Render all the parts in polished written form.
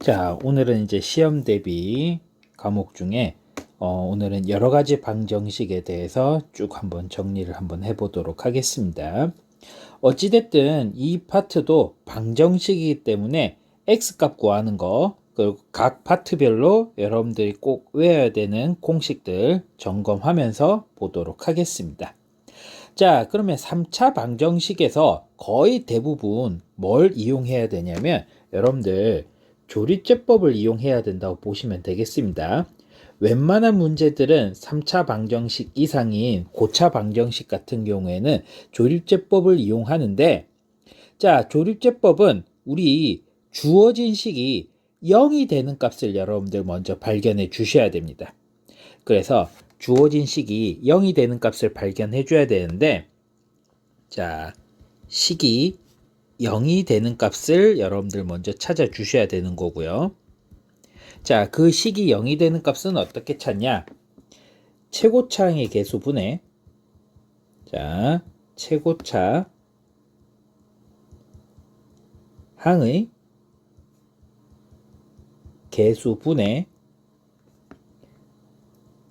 자, 오늘은 이제 시험 대비 과목 중에 오늘은 여러 가지 방정식에 대해서 쭉 한번 정리를 한번 해보도록 하겠습니다. 어찌됐든 이 파트도 방정식이기 때문에 x값 구하는 거, 그리고 각 파트별로 여러분들이 꼭 외워야 되는 공식들 점검하면서 보도록 하겠습니다. 자, 그러면 3차 방정식에서 거의 대부분 뭘 이용해야 되냐면 여러분들 조립제법을 이용해야 된다고 보시면 되겠습니다. 웬만한 문제들은 3차 방정식 이상인 고차 방정식 같은 경우에는 조립제법을 이용하는데, 자, 조립제법은 우리 주어진 식이 0이 되는 값을 여러분들 먼저 발견해 주셔야 됩니다. 그래서 주어진 식이 0이 되는 값을 발견해 줘야 되는데, 자, 식이 0이 되는 값을 여러분들 먼저 찾아 주셔야 되는 거고요. 자, 그 식이 0이 되는 값은 어떻게 찾냐? 최고차항의 개수분의, 자, 최고차 항의 개수분의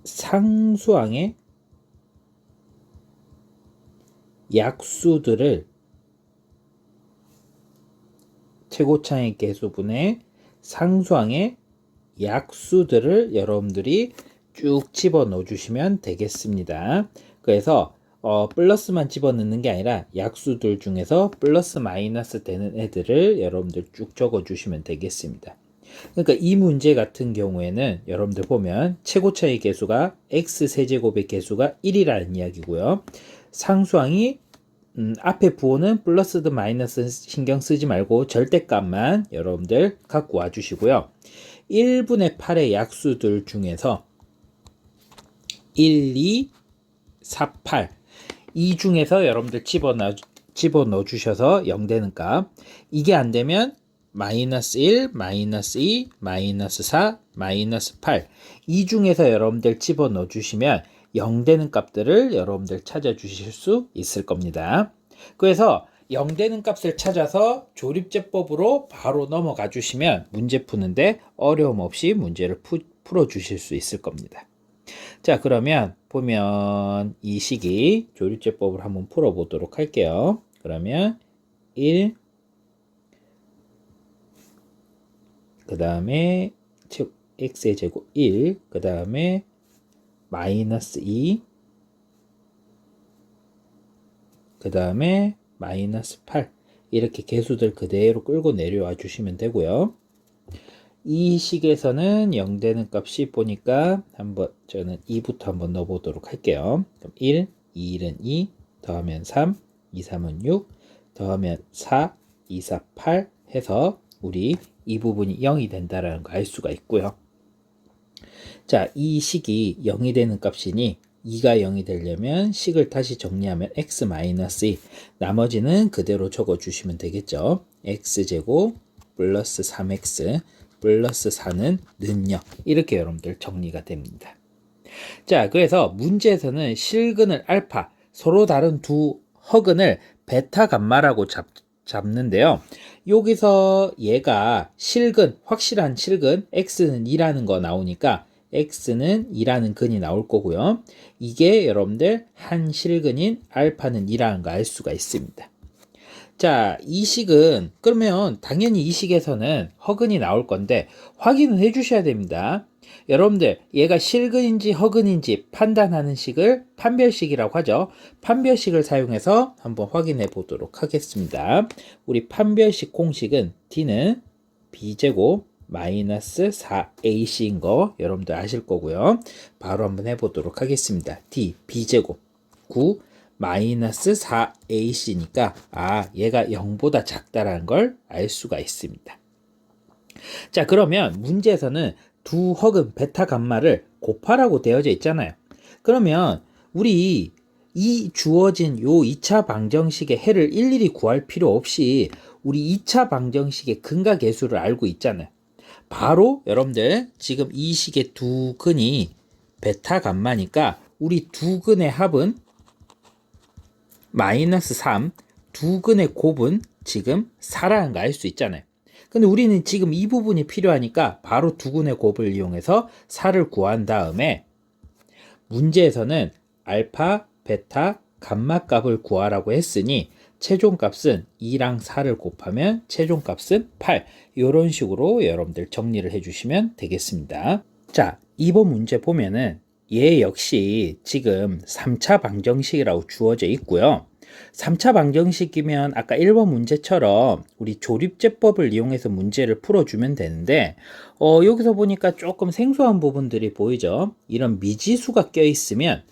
상수항의 약수들을, 최고차항의 개수분의 상수항의 약수들을 여러분들이 쭉 집어넣어 주시면 되겠습니다. 그래서 플러스만 집어넣는 게 아니라 약수들 중에서 플러스 마이너스 되는 애들을 여러분들 쭉 적어 주시면 되겠습니다. 그러니까 이 문제 같은 경우에는 여러분들 보면 최고차의 개수가 x세제곱의 개수가 1이라는 이야기고요. 상수항이 앞에 부호는 플러스든 마이너스 신경 쓰지 말고 절대값만 여러분들 갖고 와 주시고요. 1분의 8의 약수들 중에서 1, 2, 4, 8 이 중에서 여러분들 집어넣어 주셔서 0 되는 값, 이게 안 되면 마이너스 1, 마이너스 2, 마이너스 4, 마이너스 8 이 중에서 여러분들 집어넣어 주시면 0 되는 값들을 여러분들 찾아 주실 수 있을 겁니다. 그래서 0 되는 값을 찾아서 조립제법으로 바로 넘어가 주시면 문제 푸는데 어려움 없이 문제를 풀어 주실 수 있을 겁니다. 자, 그러면 보면 이 식이 조립제법을 한번 풀어 보도록 할게요. 그러면 1, 그 다음에 x의 제곱 1, 그 다음에 마이너스 2, 그 다음에 마이너스 8 이렇게 개수들 그대로 끌고 내려와 주시면 되고요. 이 식에서는 0 되는 값이 보니까 한번 저는 2부터 한번 넣어 보도록 할게요. 그럼 1, 2, 1은 2, 더하면 3, 2, 3은 6, 더하면 4, 2, 4, 8 해서 우리 이 부분이 0이 된다라는 거 알 수가 있고요. 자, 이 식이 0이 되는 값이니 2가 0이 되려면 식을 다시 정리하면 x-2, 나머지는 그대로 적어 주시면 되겠죠. x제곱 플러스 3x 플러스 4는 는요. 이렇게 여러분들 정리가 됩니다. 자, 그래서 문제에서는 실근을 알파, 서로 다른 두 허근을 베타 감마라고 잡는데요. 여기서 얘가 실근, 확실한 실근, x는 2라는 거 나오니까 x는 2라는 근이 나올 거고요. 이게 여러분들 한 실근인 알파는 2라는 거 알 수가 있습니다. 자, 이 식은 그러면 당연히 이 식에서는 허근이 나올 건데 확인을 해 주셔야 됩니다. 여러분들 얘가 실근인지 허근인지 판단하는 식을 판별식이라고 하죠. 판별식을 사용해서 한번 확인해 보도록 하겠습니다. 우리 판별식 공식은 d는 b제곱 마이너스 4ac인 거 여러분들 아실 거고요. 바로 한번 해보도록 하겠습니다. d b제곱 9 마이너스 4ac니까 얘가 0보다 작다라는 걸 알 수가 있습니다. 자, 그러면 문제에서는 두 허근 베타 감마를 곱하라고 되어져 있잖아요. 그러면 우리 이 주어진 요 2차 방정식의 해를 일일이 구할 필요 없이 우리 2차 방정식의 근과 계수를 알고 있잖아요. 바로 여러분들 지금 이 식의 두 근이 베타 감마니까 우리 두 근의 합은 마이너스 3, 두 근의 곱은 지금 4라는 거 알 수 있잖아요. 근데 우리는 지금 이 부분이 필요하니까 바로 두근의 곱을 이용해서 4를 구한 다음에 문제에서는 알파, 베타, 감마 값을 구하라고 했으니 최종값은 2랑 4를 곱하면 최종값은 8. 이런 식으로 여러분들 정리를 해주시면 되겠습니다. 자, 이번 문제 보면은 얘 역시 지금 3차 방정식이라고 주어져 있고요. 3차 방정식이면 아까 1번 문제처럼 우리 조립제법을 이용해서 문제를 풀어주면 되는데 여기서 보니까 조금 생소한 부분들이 보이죠. 이런 미지수가 껴있으면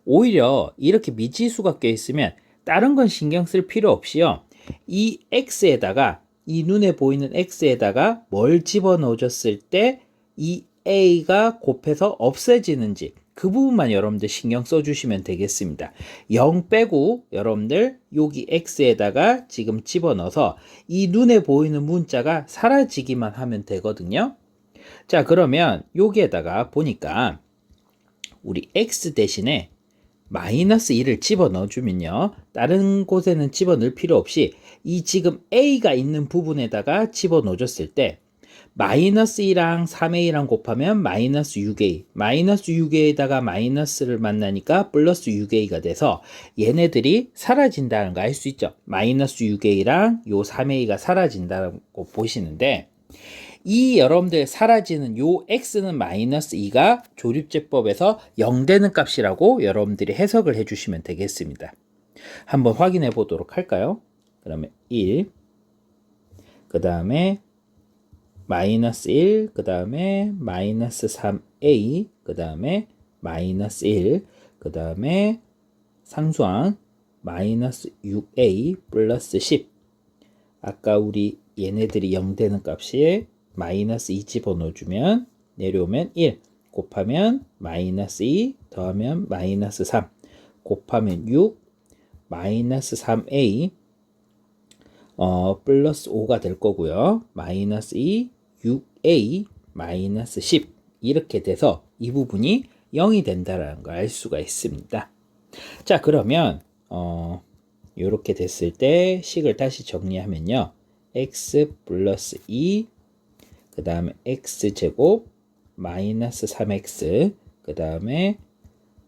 오히려 이렇게 미지수가 껴있으면 다른 건 신경 쓸 필요 없이요. 이 x에다가 이 눈에 보이는 x에다가 뭘 집어넣어 줬을 때 이 a가 곱해서 없어지는지 그 부분만 여러분들 신경 써주시면 되겠습니다. 0 빼고 여러분들 여기 x에다가 지금 집어넣어서 이 눈에 보이는 문자가 사라지기만 하면 되거든요. 자, 그러면 여기에다가 보니까 우리 x 대신에 마이너스 1을 집어넣어 주면요. 다른 곳에는 집어넣을 필요 없이 이 지금 a가 있는 부분에다가 집어넣어 줬을 때 마이너스 2랑 3a랑 곱하면 마이너스 6a, 마이너스 6a에다가 마이너스를 만나니까 플러스 6a가 돼서 얘네들이 사라진다는 거 알 수 있죠. 마이너스 6a랑 요 3a가 사라진다고 보시는데 이 여러분들 사라지는 요 x는 마이너스 2가 조립제법에서 0 되는 값이라고 여러분들이 해석을 해주시면 되겠습니다. 한번 확인해 보도록 할까요? 그러면 1, 그 다음에 마이너스 1, 그 다음에 마이너스 3a, 그 다음에 마이너스 1, 그 다음에 상수항 마이너스 6a 플러스 10. 아까 우리 얘네들이 0 되는 값이 마이너스 2 집어넣어주면 내려오면 1 곱하면 마이너스 2 더하면 마이너스 3 곱하면 6 마이너스 3a 플러스 5가 될 거고요. 마이너스 2 6a 마이너스 10 이렇게 돼서 이 부분이 0이 된다는 걸 알 수가 있습니다. 자, 그러면 이렇게 됐을 때 식을 다시 정리하면요. x 플러스 2 그 다음에 x제곱 마이너스 3x 그 다음에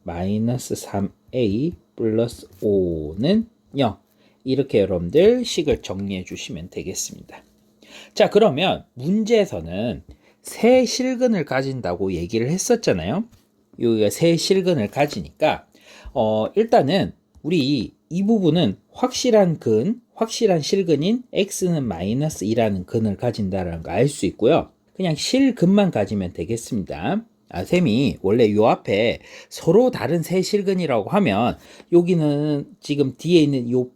마이너스 3a 플러스 5는 0 이렇게 여러분들 식을 정리해 주시면 되겠습니다. 자, 그러면 문제에서는 세 실근을 가진다고 얘기를 했었잖아요. 여기가 세 실근을 가지니까 일단은 우리 이 부분은 확실한 실근인 x는 마이너스 2라는 근을 가진다는 거 알 수 있고요. 그냥 실근만 가지면 되겠습니다. 셈이 원래 요 앞에 서로 다른 세 실근이라고 하면 여기는 지금 뒤에 있는 요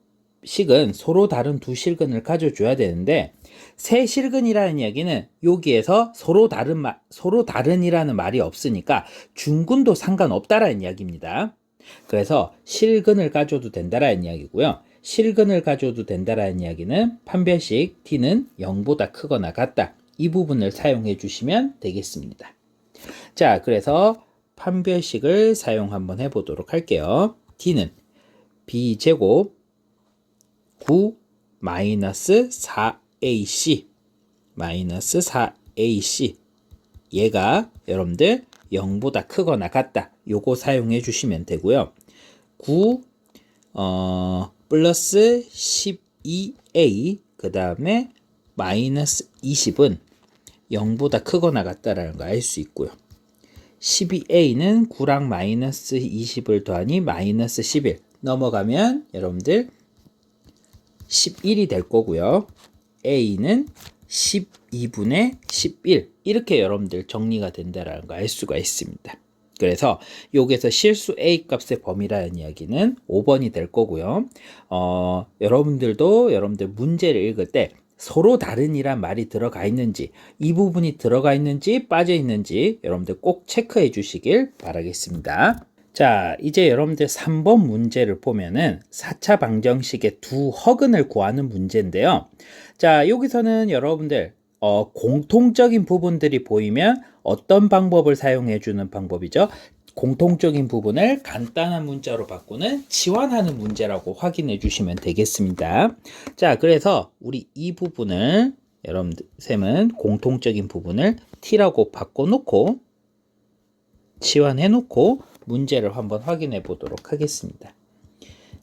식은 서로 다른 두 실근을 가져줘야 되는데 세 실근이라는 이야기는 여기에서 서로 다른이라는 말이 없으니까 중근도 상관없다라는 이야기입니다. 그래서 실근을 가져도 된다라는 이야기고요. 실근을 가져도 된다라는 이야기는 판별식 t는 0보다 크거나 같다. 이 부분을 사용해 주시면 되겠습니다. 자, 그래서 판별식을 사용 한번 해보도록 할게요. t는 b제곱 9 마이너스 4ac 마이너스 4ac 얘가 여러분들 0보다 크거나 같다. 요거 사용해 주시면 되고요. 9 플러스 12a 그 다음에 마이너스 20은 0보다 크거나 같다라는 거 알 수 있고요. 12a는 9랑 마이너스 20을 더하니 마이너스 11 넘어가면 여러분들 11이 될 거고요. a는 12분의 11 이렇게 여러분들 정리가 된다는 거 알 수가 있습니다. 그래서 여기서 실수 a 값의 범위라는 이야기는 5번이 될 거고요. 여러분들도 여러분들 문제를 읽을 때 서로 다른이란 말이 들어가 있는지 이 부분이 들어가 있는지 빠져 있는지 여러분들 꼭 체크해 주시길 바라겠습니다. 자, 이제 여러분들 3번 문제를 보면은 4차 방정식의 두 허근을 구하는 문제인데요. 자, 여기서는 여러분들 공통적인 부분들이 보이면 어떤 방법을 사용해 주는 방법이죠? 공통적인 부분을 간단한 문자로 바꾸는 치환하는 문제라고 확인해 주시면 되겠습니다. 자, 그래서 우리 이 부분을 여러분들 쌤은 공통적인 부분을 t라고 바꿔놓고 치환해놓고 문제를 한번 확인해 보도록 하겠습니다.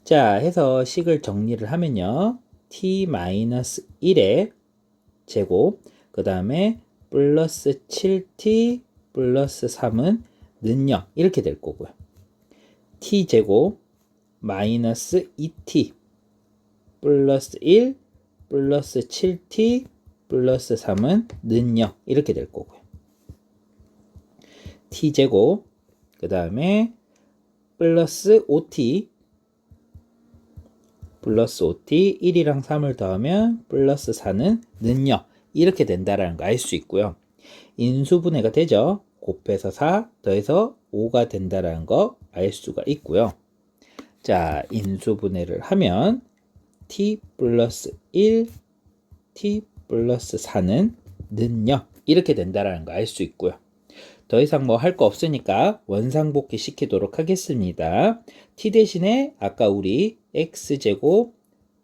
자, 해서 식을 정리를 하면요. t-1의 제곱, 그 다음에 플러스 7t 플러스 3은 는 0 이렇게 될 거고요. t제곱 마이너스 2t 플러스 1 플러스 7t 플러스 3은 는 0 이렇게 될 거고요. t제곱 그 다음에 플러스 5t 플러스 5t 1이랑 3을 더하면 플러스 4는 는 0 이렇게 된다라는 거 알 수 있고요. 인수분해가 되죠. 곱해서 4 더해서 5가 된다라는 거 알 수가 있고요. 자, 인수분해를 하면 t 플러스 1 t 플러스 4는 는 0 이렇게 된다라는 거 알 수 있고요. 더 이상 뭐 할 거 없으니까 원상복귀 시키도록 하겠습니다. t 대신에 아까 우리 x제곱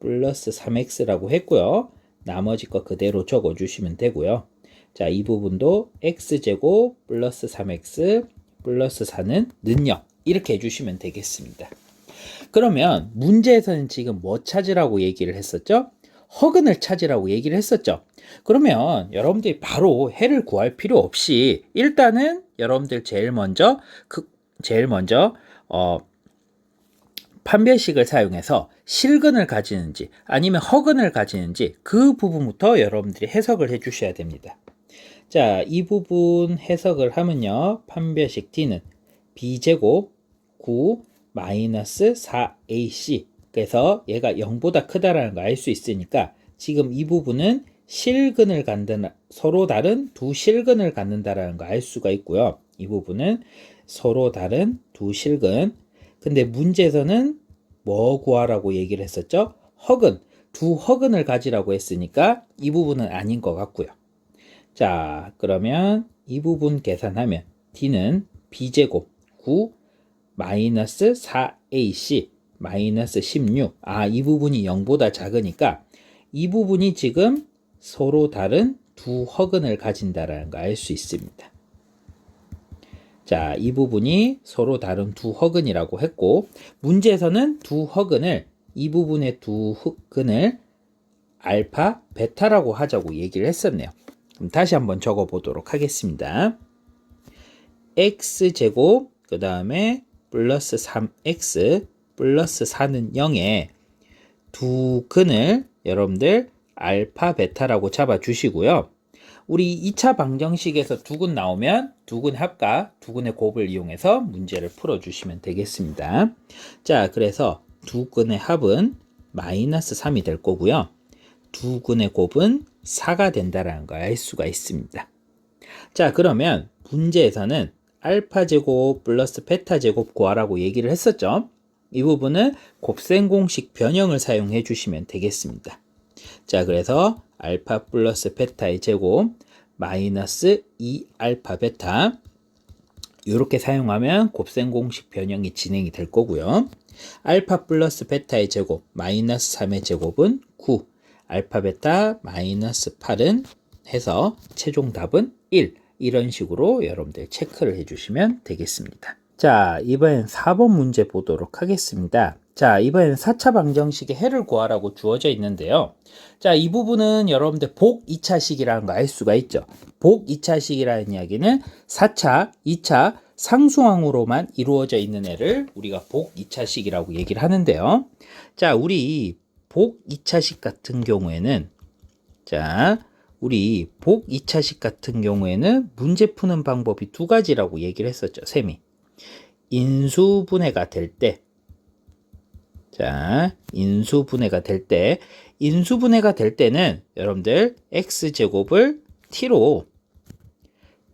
플러스 3x라고 했고요. 나머지 거 그대로 적어주시면 되고요. 자, 이 부분도 x제곱 플러스 3x 플러스 4는 는 0 이렇게 해주시면 되겠습니다. 그러면 문제에서는 지금 뭐 찾으라고 얘기를 했었죠? 허근을 찾으라고 얘기를 했었죠. 그러면 여러분들이 바로 해를 구할 필요 없이 일단은 여러분들 제일 먼저 판별식을 사용해서 실근을 가지는지 아니면 허근을 가지는지 그 부분부터 여러분들이 해석을 해 주셔야 됩니다. 자, 이 부분 해석을 하면요. 판별식 t는 b제곱 9 마이너스 4ac 그래서 얘가 0보다 크다라는 거 알 수 있으니까 지금 이 부분은 실근을 갖는 서로 다른 두 실근을 갖는다라는 거 알 수가 있고요. 이 부분은 서로 다른 두 실근. 근데 문제에서는 뭐 구하라고 얘기를 했었죠? 허근, 두 허근을 가지라고 했으니까 이 부분은 아닌 것 같고요. 자, 그러면 이 부분 계산하면 d는 b제곱 9 마이너스 4ac 마이너스 16 이 부분이 0보다 작으니까 이 부분이 지금 서로 다른 두 허근을 가진다라는 거 알 수 있습니다. 자, 이 부분이 서로 다른 두 허근이라고 했고 문제에서는 두 허근을 이 부분의 두 허근을 알파, 베타라고 하자고 얘기를 했었네요. 그럼 다시 한번 적어 보도록 하겠습니다. x제곱 그 다음에 플러스 3x 플러스 4는 0에 두 근을 여러분들 알파, 베타라고 잡아 주시고요. 우리 2차 방정식에서 두 근 나오면 두 근 합과, 두 근의 곱을 이용해서 문제를 풀어 주시면 되겠습니다. 자, 그래서 두 근의 합은 마이너스 3이 될 거고요. 두 근의 곱은 4가 된다는 걸 알 수가 있습니다. 자, 그러면 문제에서는 알파 제곱 플러스 베타 제곱 구하라고 얘기를 했었죠. 이 부분은 곱셈 공식 변형을 사용해 주시면 되겠습니다. 자, 그래서 알파 플러스 베타의 제곱 마이너스 2알파 베타 이렇게 사용하면 곱셈 공식 변형이 진행이 될 거고요. 알파 플러스 베타의 제곱 마이너스 3의 제곱은 9 알파 베타 마이너스 8은 해서 최종 답은 1 이런 식으로 여러분들 체크를 해주시면 되겠습니다. 자, 이번엔 4번 문제 보도록 하겠습니다. 자, 이번엔 4차 방정식의 해를 구하라고 주어져 있는데요. 자, 이 부분은 여러분들 복 2차식이라는 거 알 수가 있죠. 복 2차식이라는 이야기는 4차, 2차 상수항으로만 이루어져 있는 애를 우리가 복 2차식이라고 얘기를 하는데요. 자, 우리 복 2차식 같은 경우에는 우리 복 2차식 같은 경우에는 문제 푸는 방법이 두 가지라고 얘기를 했었죠. 셈이. 인수분해가 될 때, 인수분해가 될 때는 여러분들 x제곱을 t로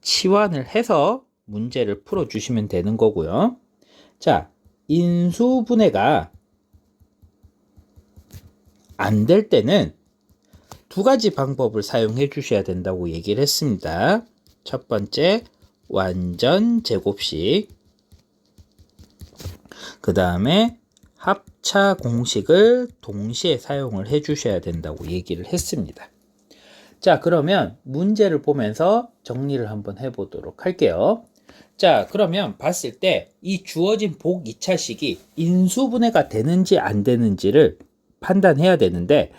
치환을 해서 문제를 풀어주시면 되는 거고요. 자, 인수분해가 안 될 때는 두 가지 방법을 사용해 주셔야 된다고 얘기를 했습니다. 첫 번째, 완전 제곱식. 그 다음에 합차 공식을 동시에 사용을 해 주셔야 된다고 얘기를 했습니다. 자, 그러면 문제를 보면서 정리를 한번 해보도록 할게요. 자, 그러면 봤을 때 이 주어진 복 2차식이 인수분해가 되는지 안 되는지를 판단해야 되는데,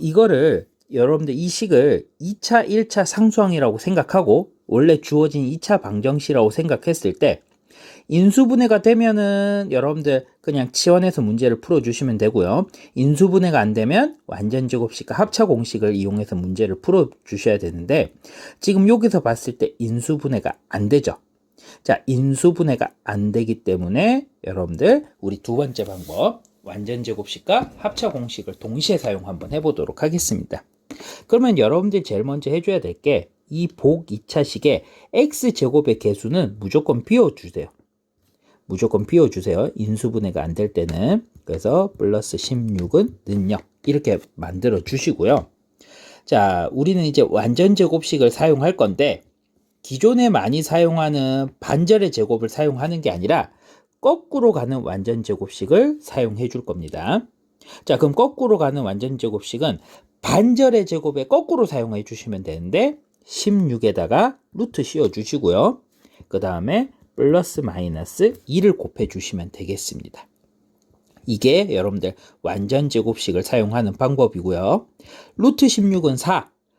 이거를 여러분들 이 식을 2차, 1차 상수항이라고 생각하고 원래 주어진 2차 방정식이라고 생각했을 때 인수분해가 되면은 여러분들 그냥 치환해서 문제를 풀어주시면 되고요. 인수분해가 안 되면 완전제곱식과 합차공식을 이용해서 문제를 풀어주셔야 되는데 지금 여기서 봤을 때 인수분해가 안 되죠. 자, 인수분해가 안 되기 때문에 여러분들 우리 두 번째 방법 완전제곱식과 합차공식을 동시에 사용 한번 해보도록 하겠습니다. 그러면 여러분들 제일 먼저 해줘야 될 게 이 복 2차식의 x제곱의 개수는 무조건 비워주세요. 무조건 비워주세요. 인수분해가 안 될 때는. 그래서 플러스 16은 는요. 이렇게 만들어 주시고요. 자, 우리는 이제 완전제곱식을 사용할 건데 기존에 많이 사용하는 반절의 제곱을 사용하는 게 아니라 거꾸로 가는 완전제곱식을 사용해 줄 겁니다. 자, 그럼 거꾸로 가는 완전제곱식은 반절의 제곱에 거꾸로 사용해 주시면 되는데 16에다가 루트 씌워 주시고요. 그 다음에 플러스 마이너스 2를 곱해 주시면 되겠습니다. 이게 여러분들 완전제곱식을 사용하는 방법이고요. 루트 16은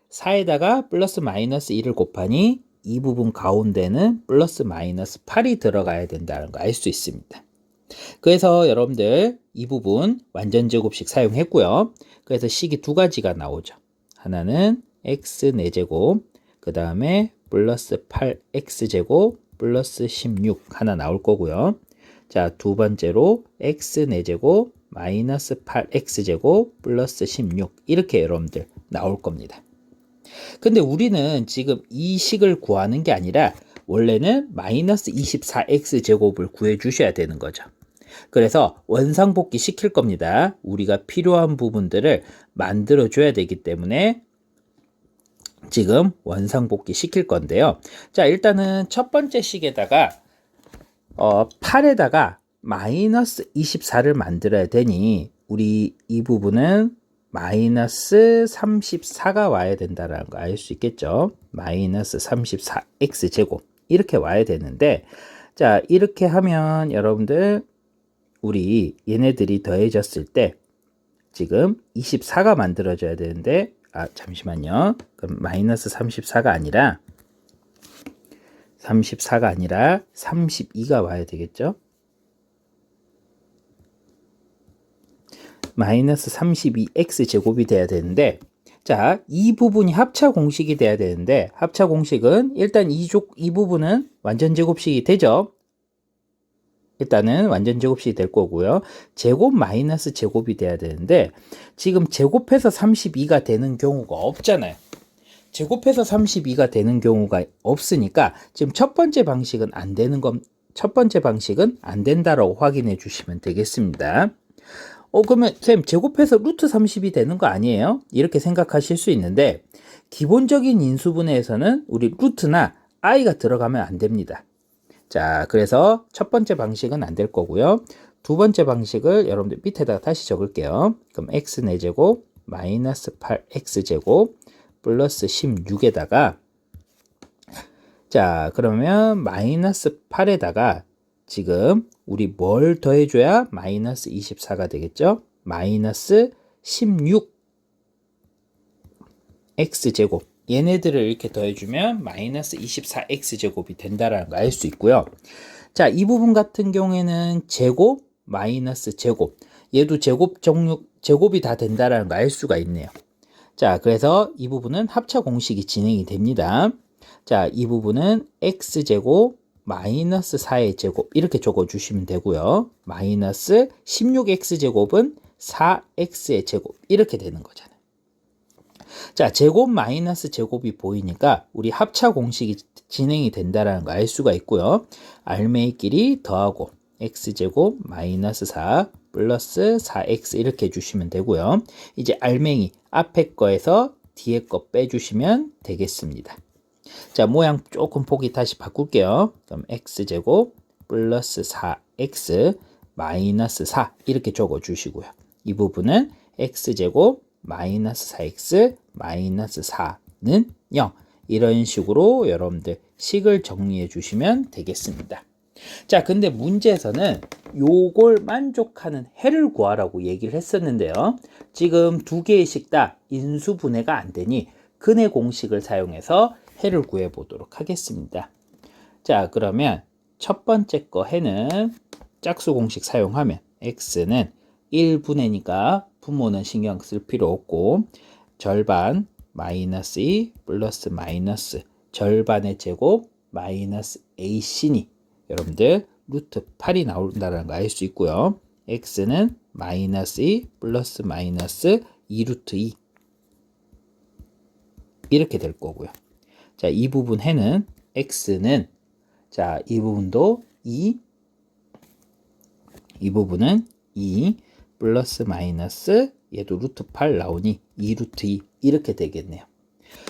4에다가 플러스 마이너스 2를 곱하니 이 부분 가운데는 플러스 마이너스 8이 들어가야 된다는 거 알 수 있습니다. 그래서 여러분들 이 부분 완전제곱식 사용했고요. 그래서 식이 두 가지가 나오죠. 하나는 x 4제곱, 그 다음에 플러스 8x제곱 플러스 16 하나 나올 거고요. 자, 두 번째로 x 4제곱 마이너스 8x제곱 플러스 16 이렇게 여러분들 나올 겁니다. 근데 우리는 지금 이 식을 구하는 게 아니라 원래는 마이너스 24x제곱을 구해 주셔야 되는 거죠. 그래서 원상복귀 시킬 겁니다. 우리가 필요한 부분들을 만들어 줘야 되기 때문에 지금 원상복귀 시킬 건데요. 자, 일단은 첫 번째 식에다가 8에다가 마이너스 24를 만들어야 되니 우리 이 부분은 마이너스 34가 와야 된다는 거 알 수 있겠죠. 마이너스 34x제곱 이렇게 와야 되는데 자, 이렇게 하면 여러분들 우리 얘네들이 더해졌을 때 지금 24가 만들어져야 되는데 잠시만요. 그럼 마이너스 34가 아니라 32가 와야 되겠죠. 마이너스 32x제곱이 돼야 되는데 자, 이 부분이 합차 공식이 돼야 되는데 합차 공식은 일단 이 부분은 완전제곱식이 되죠. 일단은 완전제곱식이 될 거고요. 제곱 마이너스 제곱이 돼야 되는데 지금 제곱해서 32가 되는 경우가 없잖아요. 제곱해서 32가 되는 경우가 없으니까 지금 첫 번째 방식은 안 된다라고 확인해 주시면 되겠습니다. 그러면 쌤 제곱해서 루트 30이 되는 거 아니에요? 이렇게 생각하실 수 있는데 기본적인 인수분해에서는 우리 루트나 i가 들어가면 안 됩니다. 자, 그래서 첫 번째 방식은 안 될 거고요. 두 번째 방식을 여러분들 밑에다가 다시 적을게요. 그럼 x 4제곱 마이너스 8x제곱 플러스 16에다가 자, 그러면 마이너스 8에다가 지금 우리 뭘 더해줘야 마이너스 24가 되겠죠? 마이너스 16x제곱 얘네들을 이렇게 더해주면 마이너스 24x제곱이 된다라는 거 알 수 있고요. 자, 이 부분 같은 경우에는 제곱 마이너스 제곱 얘도 제곱이 다 된다라는 거 알 수가 있네요. 자, 그래서 이 부분은 합차 공식이 진행이 됩니다. 자, 이 부분은 x제곱 마이너스 4의 제곱 이렇게 적어주시면 되고요. 마이너스 16x제곱은 4x의 제곱 이렇게 되는 거잖아요. 자, 제곱 마이너스 제곱이 보이니까 우리 합차 공식이 진행이 된다는 거 알 수가 있고요. 알맹이끼리 더하고 x제곱 마이너스 4 플러스 4x 이렇게 해주시면 되고요. 이제 알맹이 앞에 거에서 뒤에 거 빼주시면 되겠습니다. 자, 모양 조금 보기 다시 바꿀게요. 그럼 x제곱 플러스 4x 마이너스 4 이렇게 적어주시고요. 이 부분은 x제곱 마이너스 4x 마이너스 4는 0. 이런 식으로 여러분들 식을 정리해 주시면 되겠습니다. 자, 근데 문제에서는 요걸 만족하는 해를 구하라고 얘기를 했었는데요. 지금 두 개의 식 다 인수분해가 안 되니 근해 공식을 사용해서 해를 구해 보도록 하겠습니다. 자, 그러면 첫 번째 거 해는 짝수 공식 사용하면 x는 1분해니까 분모는 신경 쓸 필요 없고 절반 마이너스 2 플러스 마이너스 절반의 제곱 마이너스 ac니 여러분들 루트 8이 나온다는 거 알 수 있고요. x는 마이너스 2 플러스 마이너스 2루트 2 이렇게 될 거고요. 자, 이 부분 해는 x는 자, 이 부분도 2 이 부분은 2 플러스 마이너스 얘도 루트 8 나오니 2루트 2 이렇게 되겠네요.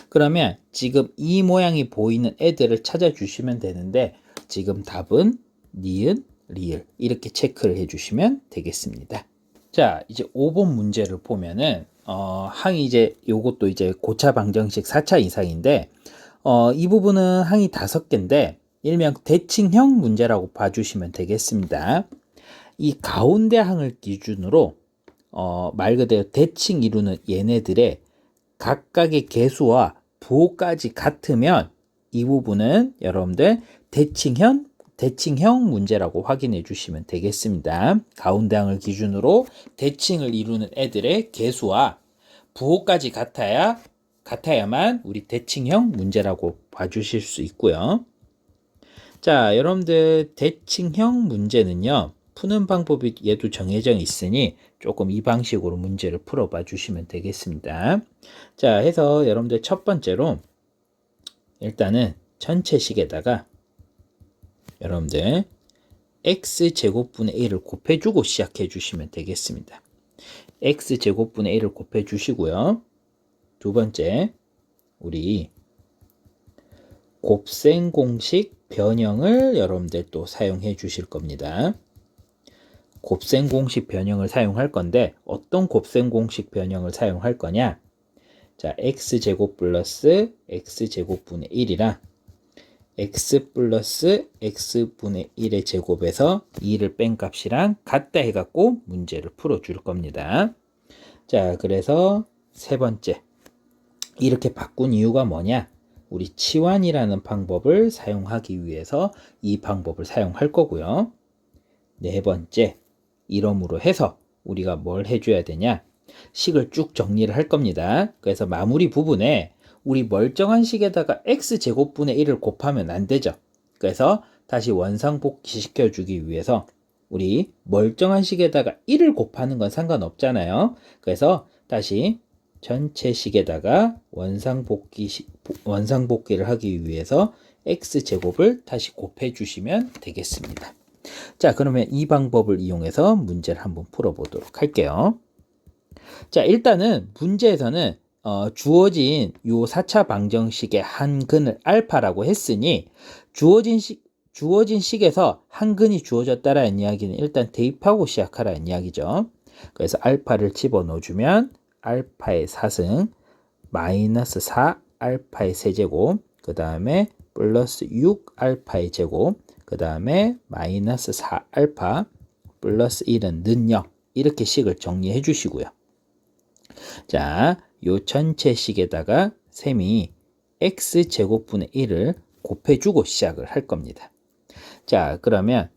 그러면 지금 이 모양이 보이는 애들을 찾아주시면 되는데 지금 답은 니은, 리을 이렇게 체크를 해주시면 되겠습니다. 자, 이제 5번 문제를 보면은 항이 이제 요것도 이제 고차 방정식 4차 이상인데 이 부분은 항이 5개인데 일명 대칭형 문제라고 봐주시면 되겠습니다. 이 가운데 항을 기준으로 말 그대로 대칭 이루는 얘네들의 각각의 개수와 부호까지 같으면 이 부분은 여러분들 대칭형 문제라고 확인해 주시면 되겠습니다. 가운데 항을 기준으로 대칭을 이루는 애들의 개수와 부호까지 같아야만 우리 대칭형 문제라고 봐주실 수 있고요. 자, 여러분들 대칭형 문제는요. 푸는 방법이 얘도 정해져 있으니 조금 이 방식으로 문제를 풀어봐 주시면 되겠습니다. 자, 해서 여러분들 첫 번째로 일단은 전체식에다가 여러분들 x제곱분의 1을 곱해주고 시작해 주시면 되겠습니다. x제곱분의 1을 곱해 주시고요. 두 번째, 우리 곱셈 공식 변형을 여러분들 또 사용해 주실 겁니다. 곱셈 공식 변형을 사용할 건데 어떤 곱셈 공식 변형을 사용할 거냐? 자, x제곱 플러스 x제곱분의 1이랑 x 플러스 x분의 1의 제곱에서 2를 뺀 값이랑 같다 해갖고 문제를 풀어줄 겁니다. 자, 그래서 세 번째, 이렇게 바꾼 이유가 뭐냐? 우리 치환이라는 방법을 사용하기 위해서 이 방법을 사용할 거고요. 네 번째, 이러므로 해서 우리가 뭘 해줘야 되냐? 식을 쭉 정리를 할 겁니다. 그래서 마무리 부분에 우리 멀쩡한 식에다가 x제곱분의 1을 곱하면 안 되죠. 그래서 다시 원상복귀 시켜주기 위해서 우리 멀쩡한 식에다가 1을 곱하는 건 상관없잖아요. 그래서 다시 전체 식에다가 원상복귀를 하기 위해서 x제곱을 다시 곱해 주시면 되겠습니다. 자, 그러면 이 방법을 이용해서 문제를 한번 풀어보도록 할게요. 자, 일단은 문제에서는 주어진 요 4차 방정식의 한근을 알파라고 했으니 주어진 식에서 한근이 주어졌다라는 이야기는 일단 대입하고 시작하라는 이야기죠. 그래서 알파를 집어넣어주면 알파의 4승 마이너스 4 알파의 세제곱 그 다음에 플러스 6 알파의 제곱 그 다음에 마이너스 4 알파 플러스 1은 는 0 이렇게 식을 정리해 주시고요. 자, 요 전체 식에다가 셈이 x제곱분의 1을 곱해주고 시작을 할 겁니다. 자, 그러면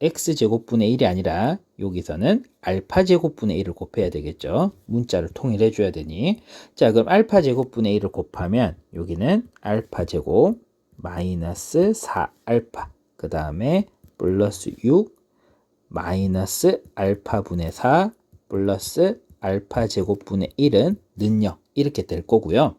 x제곱분의 1이 아니라 여기서는 알파제곱분의 1을 곱해야 되겠죠. 문자를 통일해 줘야 되니. 자, 그럼 알파제곱분의 1을 곱하면 여기는 알파제곱 마이너스 4알파 그 다음에 플러스 6 마이너스 알파분의 4 플러스 알파 제곱분의 1은 는 0 이렇게 될 거고요.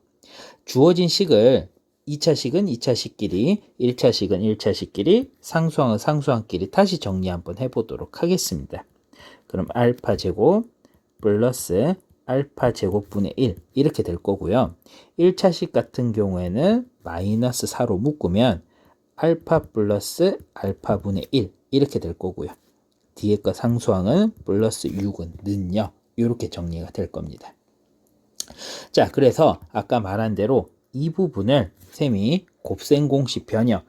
주어진 식을 2차식은 2차식끼리 1차식은 1차식끼리 상수항은 상수항끼리 다시 정리 한번 해보도록 하겠습니다. 그럼 알파 제곱 플러스 알파 제곱분의 1 이렇게 될 거고요. 1차식 같은 경우에는 마이너스 4로 묶으면 알파 플러스 알파분의 1 이렇게 될 거고요. 뒤에 거 상수항은 플러스 6은 는 0 이렇게 정리가 될 겁니다. 자, 그래서 아까 말한 대로 이 부분을 쌤이 곱셈 공식 변형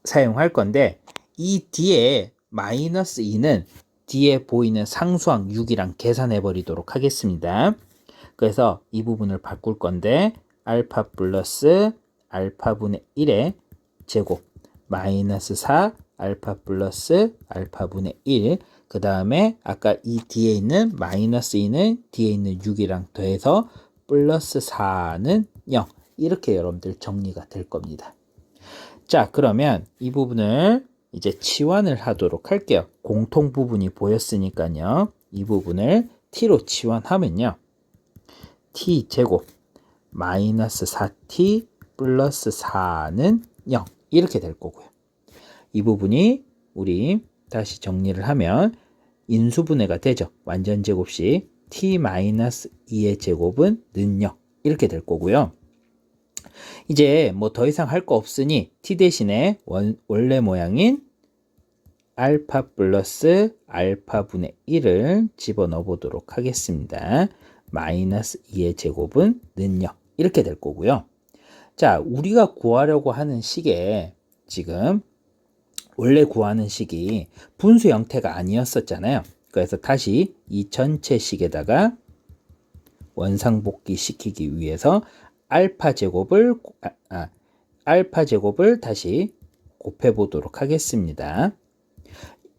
사용할 건데, 이 뒤에 마이너스 2는 뒤에 보이는 상수항 6이랑 계산해 버리도록 하겠습니다. 그래서 이 부분을 바꿀 건데, 알파 플러스 알파분의 1의 제곱 마이너스 4 알파 플러스 알파분의 1, 그 다음에 아까 이 뒤에 있는 마이너스 2는 뒤에 있는 6이랑 더해서 플러스 4는 0, 이렇게 여러분들 정리가 될 겁니다. 자, 그러면 이 부분을 이제 치환을 하도록 할게요. 공통 부분이 보였으니까요. 이 부분을 t로 치환하면요, t제곱 마이너스 4t 플러스 4는 0, 이렇게 될 거고요. 이 부분이 우리 다시 정리를 하면 인수분해가 되죠. 완전 제곱식 t-2의 제곱은 는 0, 이렇게 될 거고요. 이제 뭐 더 이상 할 거 없으니 t 대신에 원래 모양인 알파 플러스 알파분의 1을 집어넣어 보도록 하겠습니다. 마이너스 2의 제곱은 는 0, 이렇게 될 거고요. 자, 우리가 구하려고 하는 식에 지금 원래 구하는 식이 분수 형태가 아니었었잖아요. 그래서 다시 이 전체 식에다가 원상복귀 시키기 위해서 알파 제곱을 다시 곱해 보도록 하겠습니다.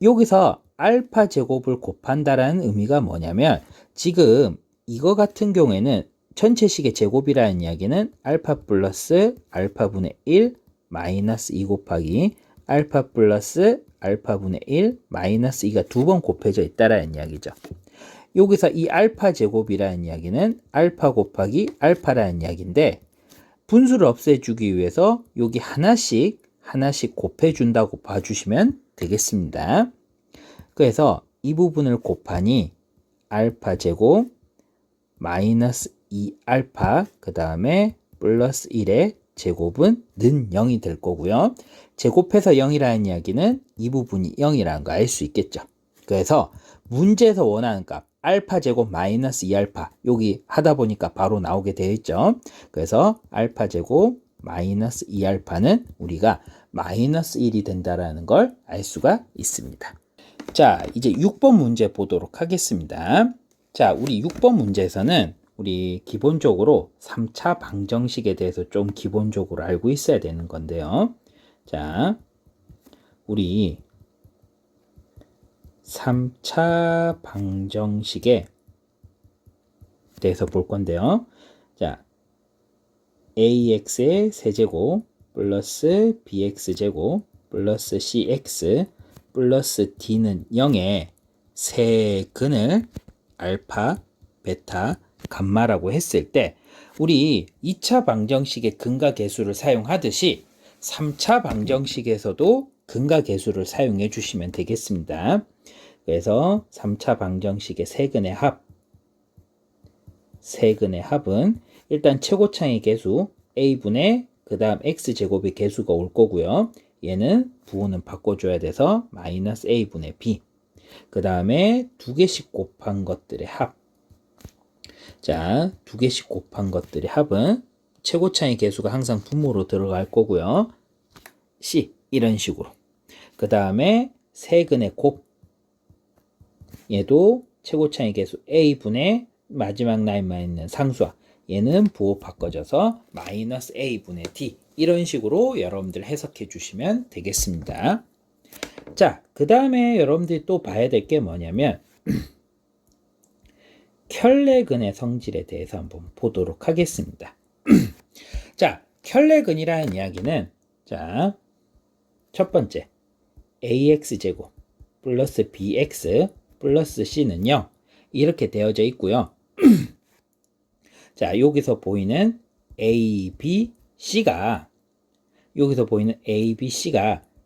여기서 알파 제곱을 곱한다라는 의미가 뭐냐면, 지금 이거 같은 경우에는 전체 식의 제곱이라는 이야기는 알파 플러스 알파분의 1 마이너스 2 곱하기 알파 플러스 알파분의 1 마이너스 2가 두 번 곱해져 있다라는 이야기죠. 여기서 이 알파 제곱이라는 이야기는 알파 곱하기 알파라는 이야기인데, 분수를 없애주기 위해서 여기 하나씩 곱해준다고 봐주시면 되겠습니다. 그래서 이 부분을 곱하니 알파 제곱 마이너스 2알파 그 다음에 플러스 1의 제곱은 는 0이 될 거고요. 제곱해서 0이라는 이야기는 이 부분이 0이라는 거 알 수 있겠죠. 그래서 문제에서 원하는 값 알파 제곱 마이너스 2알파, 여기 하다 보니까 바로 나오게 되어 있죠. 그래서 알파 제곱 마이너스 2알파는 우리가 마이너스 1이 된다라는 걸 알 수가 있습니다. 자, 이제 6번 문제 보도록 하겠습니다. 자, 우리 6번 문제에서는 우리 기본적으로 3차 방정식에 대해서 좀 기본적으로 알고 있어야 되는 건데요. 자, 우리 3차 방정식에 대해서 볼 건데요. 자, ax의 세제곱 플러스 bx제곱 플러스 cx 플러스 d는 0의 세근을 알파, 베타, 감마라고 했을 때, 우리 2차 방정식의 근과 계수를 사용하듯이 3차 방정식에서도 근과 계수를 사용해 주시면 되겠습니다. 그래서 3차 방정식의 세근의 합은 일단 최고차의 계수 a분의 그 다음 x제곱의 계수가 올 거고요. 얘는 부호는 바꿔줘야 돼서 마이너스 a분의 b, 그 다음에 두 개씩 곱한 것들의 합. 자, 두 개씩 곱한 것들의 합은 최고차의 계수가 항상 분모로 들어갈 거고요. c, 이런 식으로. 그 다음에 세근의 곱, 얘도 최고차의 계수 a분의 마지막 라인만 있는 상수항, 얘는 부호 바꿔줘서 마이너스 a분의 d, 이런 식으로 여러분들 해석해 주시면 되겠습니다. 자, 그 다음에 여러분들이 또 봐야 될 게 뭐냐면 켤레근의 성질에 대해서 한번 보도록 하겠습니다. 자, 켤레근이라는 이야기는, 자, 첫 번째 ax제곱 플러스 bx 플러스 c는 0, 이렇게 되어져 있고요. 자, 여기서 보이는 a, b, c가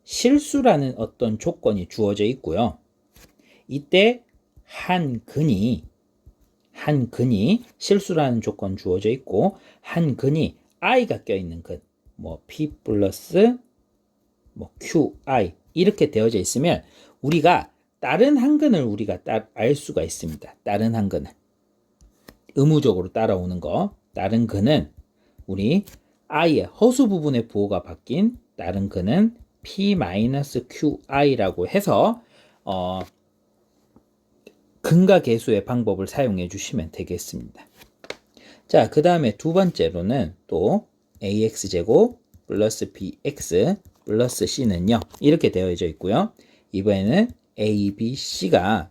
실수라는 어떤 조건이 주어져 있고요. 이때 한 근이 실수라는 조건 주어져 있고, 한 근이 i가 껴있는 근, 뭐 p 플러스 뭐 qi 이렇게 되어져 있으면 우리가 다른 한 근을 우리가 알 수가 있습니다. 다른 한 근을. 의무적으로 따라오는 거. 다른 근은 우리 i의 허수 부분의 부호가 바뀐 다른 근은 p-qi라고 해서 근과 계수의 방법을 사용해 주시면 되겠습니다. 자, 그 다음에 두 번째로는 또 ax제곱 플러스 bx 플러스 c는요. 이렇게 되어져 있고요. 이번에는 a, b, c가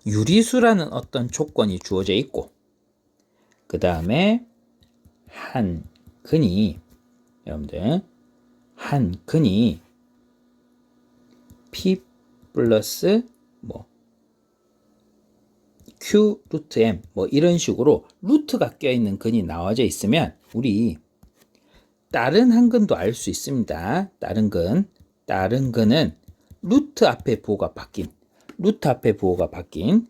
유리수라는 어떤 조건이 주어져 있고 그 다음에 한 근이 여러분들 한 근이 p 플러스 q 루트 m 이런 식으로 루트가 껴있는 근이 나와져 있으면 우리 다른 한 근도 알 수 있습니다. 다른 근은 루트 앞에 부호가 바뀐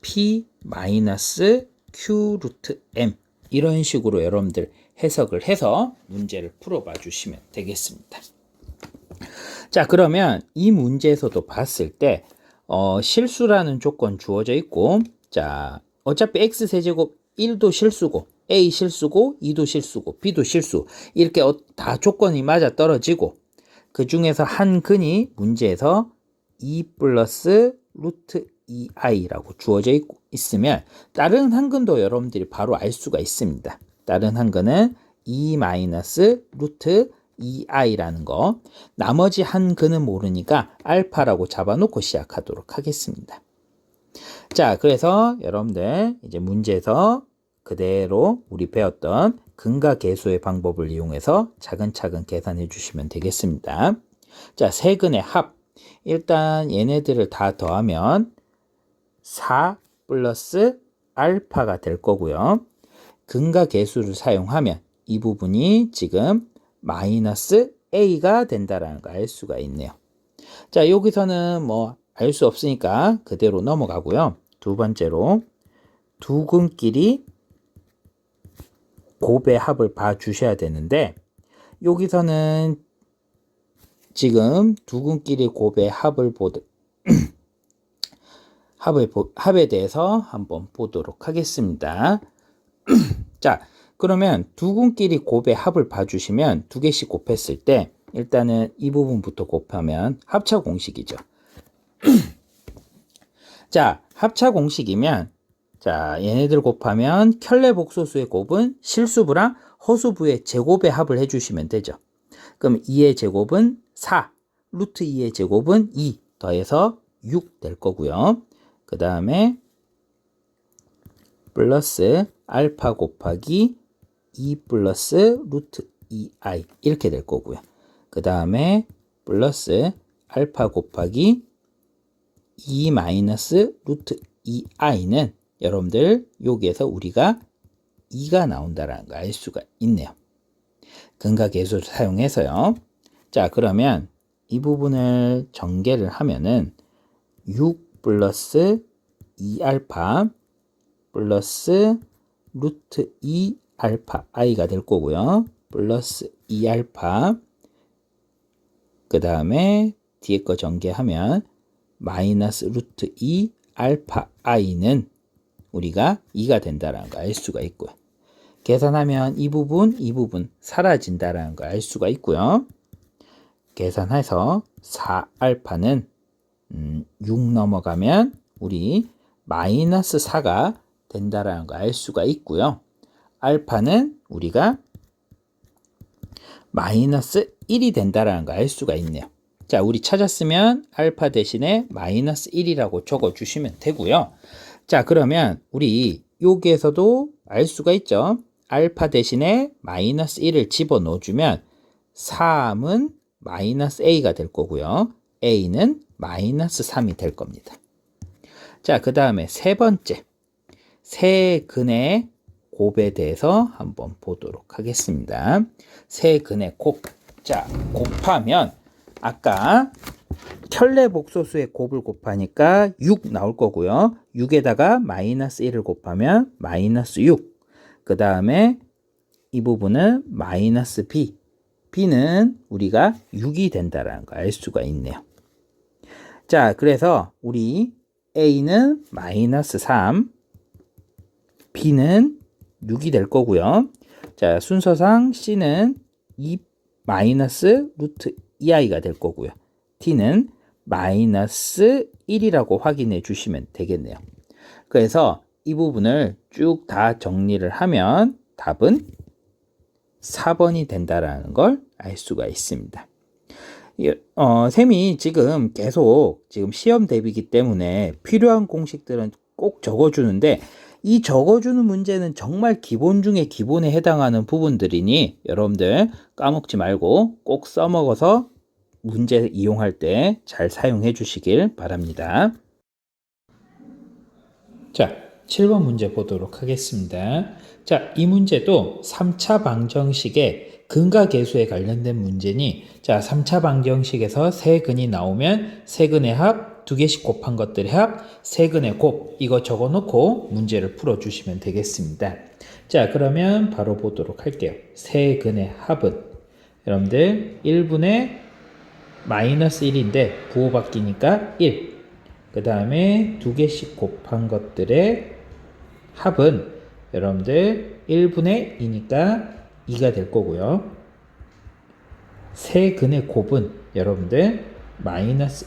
p 마이너스 q 루트 m 이런 식으로 여러분들 해석을 해서 문제를 풀어봐 주시면 되겠습니다. 자, 그러면 이 문제에서도 봤을 때 실수라는 조건 주어져 있고, 자, 어차피 x세제곱 1도 실수고 a 실수고 2도 실수고 b도 실수 이렇게 다 조건이 맞아 떨어지고 그 중에서 한 근이 문제에서 2 플러스 루트 2i라고 주어져 있으면 다른 한 근도 여러분들이 바로 알 수가 있습니다. 다른 한 근은 2 마이너스 루트 2i라는 거, 나머지 한 근은 모르니까 알파라고 잡아놓고 시작하도록 하겠습니다. 자, 그래서 여러분들 이제 문제에서 그대로 우리 배웠던 근과 계수의 방법을 이용해서 차근차근 계산해 주시면 되겠습니다. 자, 세 근의 합. 일단 얘네들을 다 더하면 4 플러스 알파가 될 거고요. 근과 계수를 사용하면 이 부분이 지금 마이너스 a가 된다라는 걸 알 수가 있네요. 자, 여기서는 알 수 없으니까 그대로 넘어가고요. 두 번째로 두 근끼리 곱의 합을 봐 주셔야 되는데 여기서는 지금 두 근끼리 곱의 합에 대해서 한번 보도록 하겠습니다. 자, 그러면 두 근끼리 곱의 합을 봐주시면 두 개씩 곱했을 때 일단은 이 부분부터 곱하면 합차 공식이죠. 자, 합차 공식이면 자, 얘네들 곱하면 켤레복소수의 곱은 실수부랑 허수부의 제곱의 합을 해주시면 되죠. 그럼 2의 제곱은 4, 루트 2의 제곱은 2 더해서 6 될 거고요. 그 다음에 플러스 알파 곱하기 2 플러스 루트 2i 이렇게 될 거고요. 그 다음에 플러스 알파 곱하기 2 마이너스 루트 2i는 여러분들 여기에서 우리가 2가 나온다라는 걸 알 수가 있네요. 근과 계수를 사용해서요. 자, 그러면 이 부분을 전개를 하면은 6 플러스 2알파 플러스 루트 2 알파 i가 될 거고요. 플러스 2알파 그 다음에 뒤에 거 전개하면 마이너스 루트 2 알파 i는 우리가 2가 된다는 걸 알 수가 있고요. 계산하면 이 부분 사라진다는 걸 알 수가 있고요. 계산해서 4알파는 6 넘어가면 우리 마이너스 4가 된다는 걸 알 수가 있고요. 알파는 우리가 마이너스 1이 된다는 걸 알 수가 있네요. 자, 우리 찾았으면 알파 대신에 마이너스 1이라고 적어주시면 되고요. 자, 그러면 우리 여기에서도 알 수가 있죠. 알파 대신에 마이너스 1을 집어넣어주면 3은 마이너스 a가 될 거고요. a는 마이너스 3이 될 겁니다. 자, 그 다음에 세 번째 세 근의 곱에 대해서 한번 보도록 하겠습니다. 세 근의 곱. 자, 곱하면 아까 켤레복소수의 곱을 곱하니까 6 나올 거고요. 6에다가 마이너스 1을 곱하면 마이너스 6. 그 다음에 이 부분은 마이너스 b. b는 우리가 6이 된다는 걸 알 수가 있네요. 자, 그래서 우리 a는 마이너스 3, B는 6이 될 거고요. 자, 순서상 C는 2 마이너스 루트 2i가 될 거고요. T는 마이너스 1이라고 확인해 주시면 되겠네요. 그래서 이 부분을 쭉 다 정리를 하면 답은 4번이 된다라는 걸 알 수가 있습니다. 쌤이 지금 계속 시험 대비기 때문에 필요한 공식들은 꼭 적어주는데 이 적어주는 문제는 정말 기본 중에 기본에 해당하는 부분들이니 여러분들 까먹지 말고 꼭 써먹어서 문제 이용할 때 잘 사용해 주시길 바랍니다. 자, 7번 문제 보도록 하겠습니다. 자, 이 문제도 3차 방정식의 근과 계수에 관련된 문제니 자, 3차 방정식에서 세 근이 나오면 세 근의 합, 두 개씩 곱한 것들의 합, 세 근의 곱 이거 적어 놓고 문제를 풀어 주시면 되겠습니다. 자, 그러면 바로 보도록 할게요. 세 근의 합은 여러분들 1분의 마이너스 1인데 부호 바뀌니까 1. 그 다음에 두 개씩 곱한 것들의 합은 여러분들 1분의 2니까 2가 될 거고요. 세 근의 곱은 여러분들 마이너스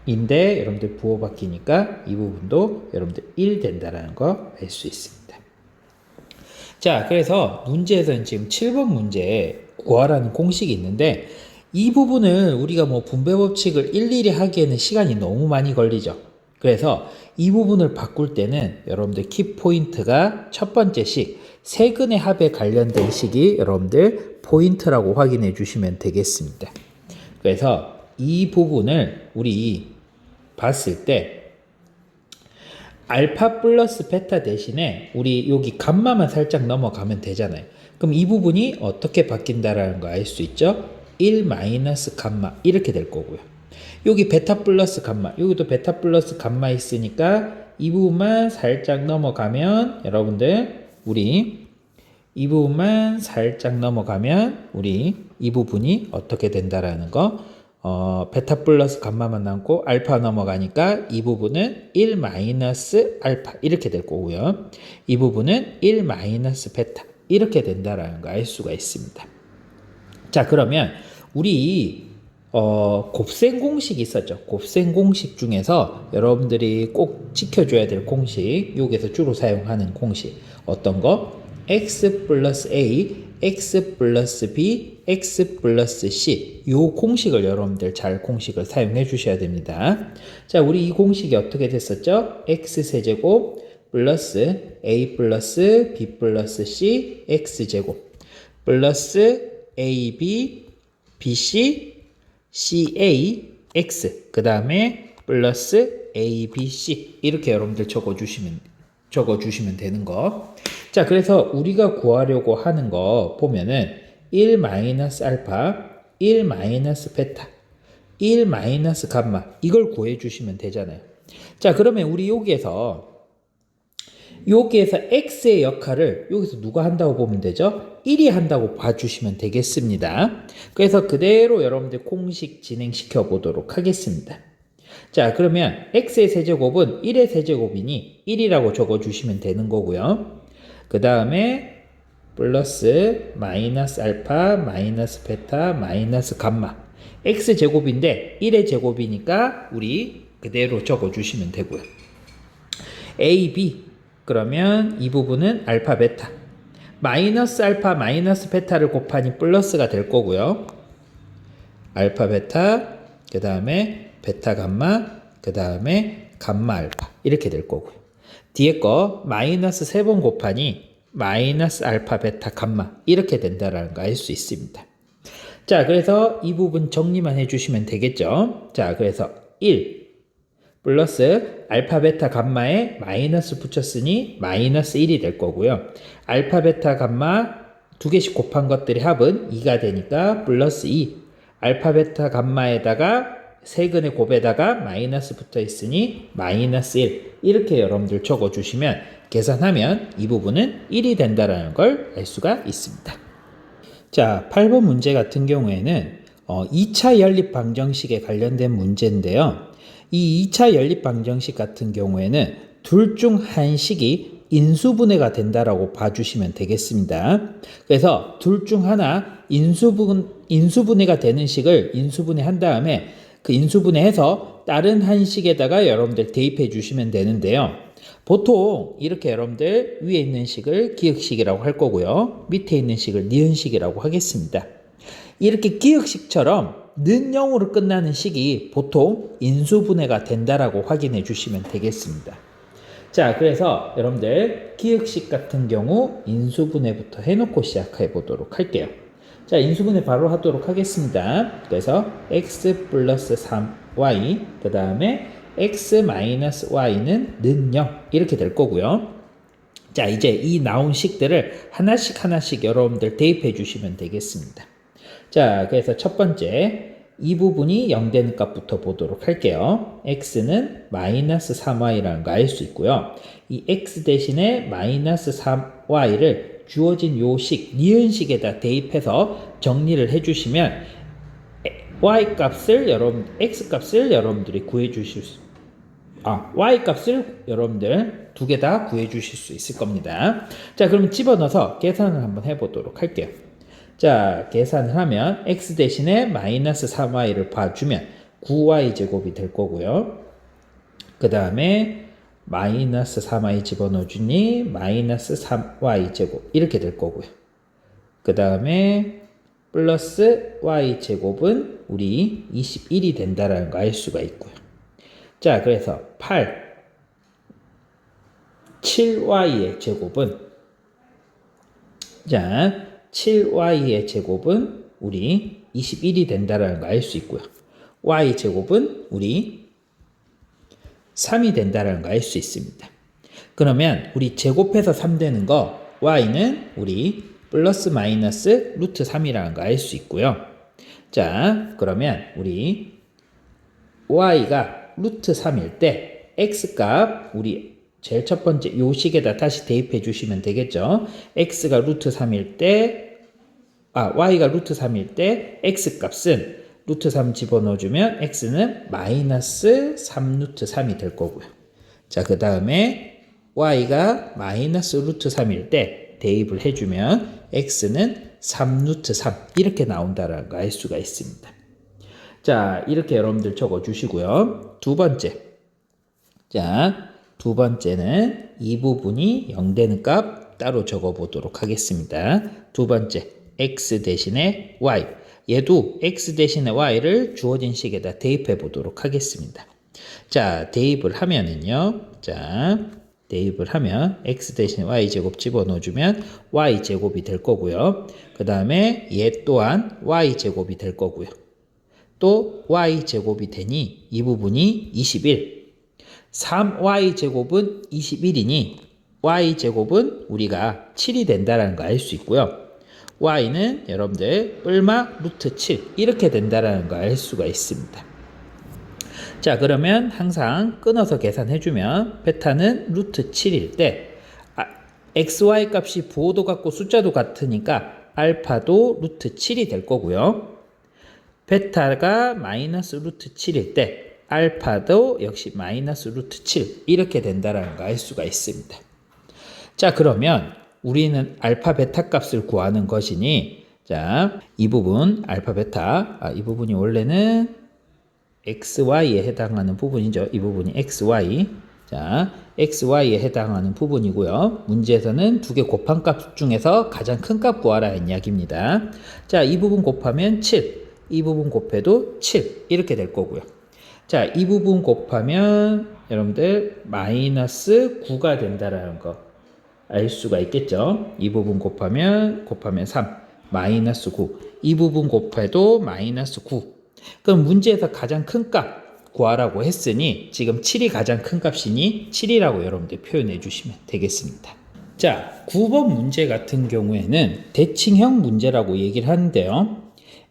1인데 여러분들 부호 바뀌니까 이 부분도 여러분들 1 된다라는 거 알 수 있습니다. 자, 그래서 문제에서는 지금 7번 문제에 구하라는 공식이 있는데 이 부분을 우리가 분배 법칙을 일일이 하기에는 시간이 너무 많이 걸리죠. 그래서 이 부분을 바꿀 때는 여러분들 키포인트가 첫 번째 식, 세근의 합에 관련된 식이 여러분들 포인트라고 확인해 주시면 되겠습니다. 그래서 이 부분을 우리 봤을 때 알파 플러스 베타 대신에 우리 여기 감마만 살짝 넘어가면 되잖아요. 그럼 이 부분이 어떻게 바뀐다라는 거 알 수 있죠? 1 마이너스 감마 이렇게 될 거고요. 여기 베타 플러스 감마, 여기도 베타 플러스 감마 있으니까 이 부분만 살짝 넘어가면 여러분들 우리 이 부분만 살짝 넘어가면 우리 이 부분이 어떻게 된다라는 거 베타 플러스 감마만 남고 알파 넘어가니까 이 부분은 1 마이너스 알파 이렇게 될 거고요. 이 부분은 1 마이너스 베타 이렇게 된다라는 거 알 수가 있습니다. 자, 그러면 우리 곱셈 공식이 있었죠. 곱셈 공식 중에서 여러분들이 꼭 지켜줘야 될 공식, 여기서 주로 사용하는 공식 어떤 거? x 플러스 a, x 플러스 b, x 플러스 c 요 공식을 여러분들 잘 공식을 사용해 주셔야 됩니다. 자, 우리 이 공식이 어떻게 됐었죠? x 세제곱 플러스 a 플러스 b 플러스 c x 제곱 플러스 AB, BC, CA, X 그 다음에 플러스 ABC 이렇게 여러분들 적어주시면 되는 거. 자, 그래서 우리가 구하려고 하는 거 보면은 1 마이너스 알파, 1 마이너스 베타, 1 마이너스 감마 이걸 구해주시면 되잖아요. 자, 그러면 우리 여기에서 X의 역할을 여기서 누가 한다고 보면 되죠? 1이 한다고 봐주시면 되겠습니다. 그래서 그대로 여러분들 공식 진행시켜 보도록 하겠습니다. 자, 그러면 X의 세제곱은 1의 세제곱이니 1이라고 적어주시면 되는 거고요. 그 다음에 플러스 마이너스 알파 마이너스 베타 마이너스 감마 X제곱인데 1의 제곱이니까 우리 그대로 적어주시면 되고요. A, B 그러면 이 부분은 알파 베타 마이너스 알파 마이너스 베타를 곱하니 플러스가 될 거고요. 알파 베타 그 다음에 베타 감마 그 다음에 감마 알파 이렇게 될 거고요. 뒤에 거 마이너스 3번 곱하니 마이너스 알파 베타 감마 이렇게 된다라는 거 알 수 있습니다. 자, 그래서 이 부분 정리만 해주시면 되겠죠. 자, 그래서 1 플러스 알파 베타 감마에 마이너스 붙였으니 마이너스 1이 될 거고요. 알파 베타 감마 두 개씩 곱한 것들의 합은 2가 되니까 플러스 2 알파 베타 감마에다가 세근의 곱에다가 마이너스 붙어 있으니 마이너스 1 이렇게 여러분들 적어주시면 계산하면 이 부분은 1이 된다는 걸 알 수가 있습니다. 자, 8번 문제 같은 경우에는 2차 연립 방정식에 관련된 문제인데요. 이 2차 연립 방정식 같은 경우에는 둘 중 한 식이 인수분해가 된다라고 봐주시면 되겠습니다. 그래서 둘 중 하나 인수분해가 되는 식을 인수분해한 다음에 그 인수분해해서 다른 한 식에다가 여러분들 대입해 주시면 되는데요. 보통 이렇게 여러분들 위에 있는 식을 기억식이라고 할 거고요. 밑에 있는 식을 니은식이라고 하겠습니다. 이렇게 기억식처럼 는 0으로 끝나는 식이 보통 인수분해가 된다라고 확인해 주시면 되겠습니다. 자, 그래서 여러분들 기억식 같은 경우 인수분해부터 해놓고 시작해 보도록 할게요. 자, 인수분해 바로 하도록 하겠습니다. 그래서 x 플러스 3y 그 다음에 x 마이너스 y는 는 0 이렇게 될 거고요. 자, 이제 이 나온 식들을 하나씩 여러분들 대입해 주시면 되겠습니다. 자, 그래서 첫 번째 이 부분이 0 되는 값부터 보도록 할게요. x는 마이너스 3y라는 거 알 수 있고요. 이 x 대신에 마이너스 3y를 주어진 요 식, 니은식에다 대입해서 정리를 해주시면 y 값을 x 값을 여러분들이 구해 주실 수, y 값을 여러분들 두 개 다 구해 주실 수 있을 겁니다. 자, 그러면 집어넣어서 계산을 한번 해보도록 할게요. 자, 계산을 하면 x 대신에 마이너스 3y를 봐주면 9y 제곱이 될 거고요. 그 다음에 마이너스 3y 집어넣어주니 마이너스 3y 제곱 이렇게 될 거고요. 그 다음에 플러스 y 제곱은 우리 21이 된다라는 거 알 수가 있고요. 자, 그래서 7y의 제곱은 7y의 제곱은 우리 21이 된다라는 거 알 수 있고요. y 제곱은 우리 3이 된다라는 거 알 수 있습니다. 그러면 우리 제곱해서 3 되는 거 y는 우리 플러스 마이너스 루트 3이라는 거 알 수 있고요. 자, 그러면 우리 y가 루트 3일 때 x값 우리 제일 첫 번째 요 식에다 다시 대입해 주시면 되겠죠. x가 루트 3일 때 y가 루트 3일 때 x값은 루트 3 집어넣어주면 x는 마이너스 3 루트 3이 될 거고요. 자, 그 다음에 y가 마이너스 루트 3일 때 대입을 해주면 x는 3 루트 3 이렇게 나온다는 거 알 수가 있습니다. 자, 이렇게 여러분들 적어주시고요. 두 번째. 자, 두 번째는 이 부분이 0 되는 값 따로 적어보도록 하겠습니다. 두 번째, x 대신에 y. 얘도 x 대신에 y를 주어진 식에다 대입해 보도록 하겠습니다. 자, 대입을 하면은요. 자, 대입을 하면 x 대신에 y 제곱 집어넣어주면 y 제곱이 될 거고요. 그 다음에 얘 또한 y 제곱이 될 거고요. 또 y 제곱이 되니 이 부분이 21. 3y 제곱은 21이니 y 제곱은 우리가 7이 된다는 거 알 수 있고요. y는 여러분들 뿔마 루트 7 이렇게 된다는 거 알 수가 있습니다. 자, 그러면 항상 끊어서 계산해주면 베타는 루트 7일 때 xy 값이 부호도 같고 숫자도 같으니까 알파도 루트 7이 될 거고요. 베타가 마이너스 루트 7일 때 알파도 역시 마이너스 루트 7 이렇게 된다는 거 알 수가 있습니다. 자, 그러면 우리는 알파 베타 값을 구하는 것이니 자, 이 부분 알파 베타 이 부분이 원래는 xy에 해당하는 부분이죠. 이 부분이 xy. 자, xy에 해당하는 부분이고요. 문제에서는 두 개 곱한 값 중에서 가장 큰 값 구하라 는 이야기입니다. 자, 이 부분 곱하면 7, 이 부분 곱해도 7 이렇게 될 거고요. 자, 이 부분 곱하면 여러분들 마이너스 9가 된다라는 거 알 수가 있겠죠. 이 부분 곱하면 3 마이너스 9. 이 부분 곱해도 마이너스 9. 그럼 문제에서 가장 큰 값 구하라고 했으니 지금 7이 가장 큰 값이니 7이라고 여러분들 표현해 주시면 되겠습니다. 자, 9번 문제 같은 경우에는 대칭형 문제라고 얘기를 하는데요.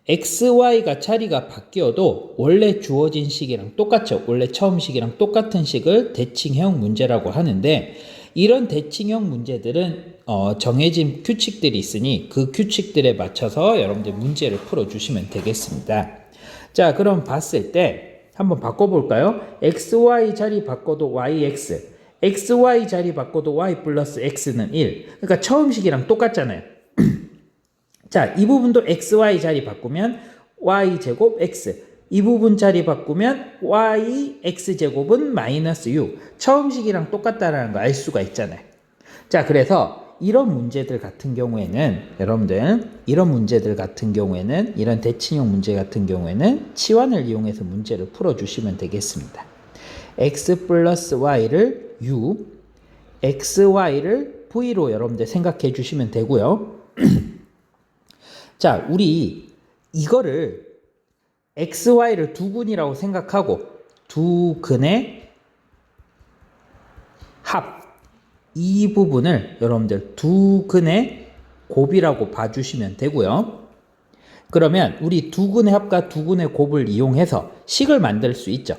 xy가 자리가 바뀌어도 원래 주어진 식이랑 똑같죠. 원래 처음 식이랑 똑같은 식을 대칭형 문제라고 하는데 이런 대칭형 문제들은 정해진 규칙들이 있으니 그 규칙들에 맞춰서 여러분들 문제를 풀어주시면 되겠습니다. 자, 그럼 봤을 때 한번 바꿔볼까요? xy 자리 바꿔도 yx, xy 자리 바꿔도 y 플러스 x는 1. 그러니까 처음식이랑 똑같잖아요. 자, 이 부분도 xy 자리 바꾸면 y제곱 x. 이 부분 자리 바꾸면 y x제곱은 마이너스 6. 처음식이랑 똑같다라는 거 알 수가 있잖아요. 자, 그래서 이런 문제들 같은 경우에는 여러분들 이런 문제들 같은 경우에는 이런 대칭형 문제 같은 경우에는 치환을 이용해서 문제를 풀어주시면 되겠습니다. x 플러스 y를 u, xy를 v로 여러분들 생각해 주시면 되고요. 자, 우리 이거를 xy를 두 근이라고 생각하고 두 근의 합, 이 부분을 여러분들 두 근의 곱이라고 봐주시면 되고요. 그러면 우리 두 근의 합과 두 근의 곱을 이용해서 식을 만들 수 있죠.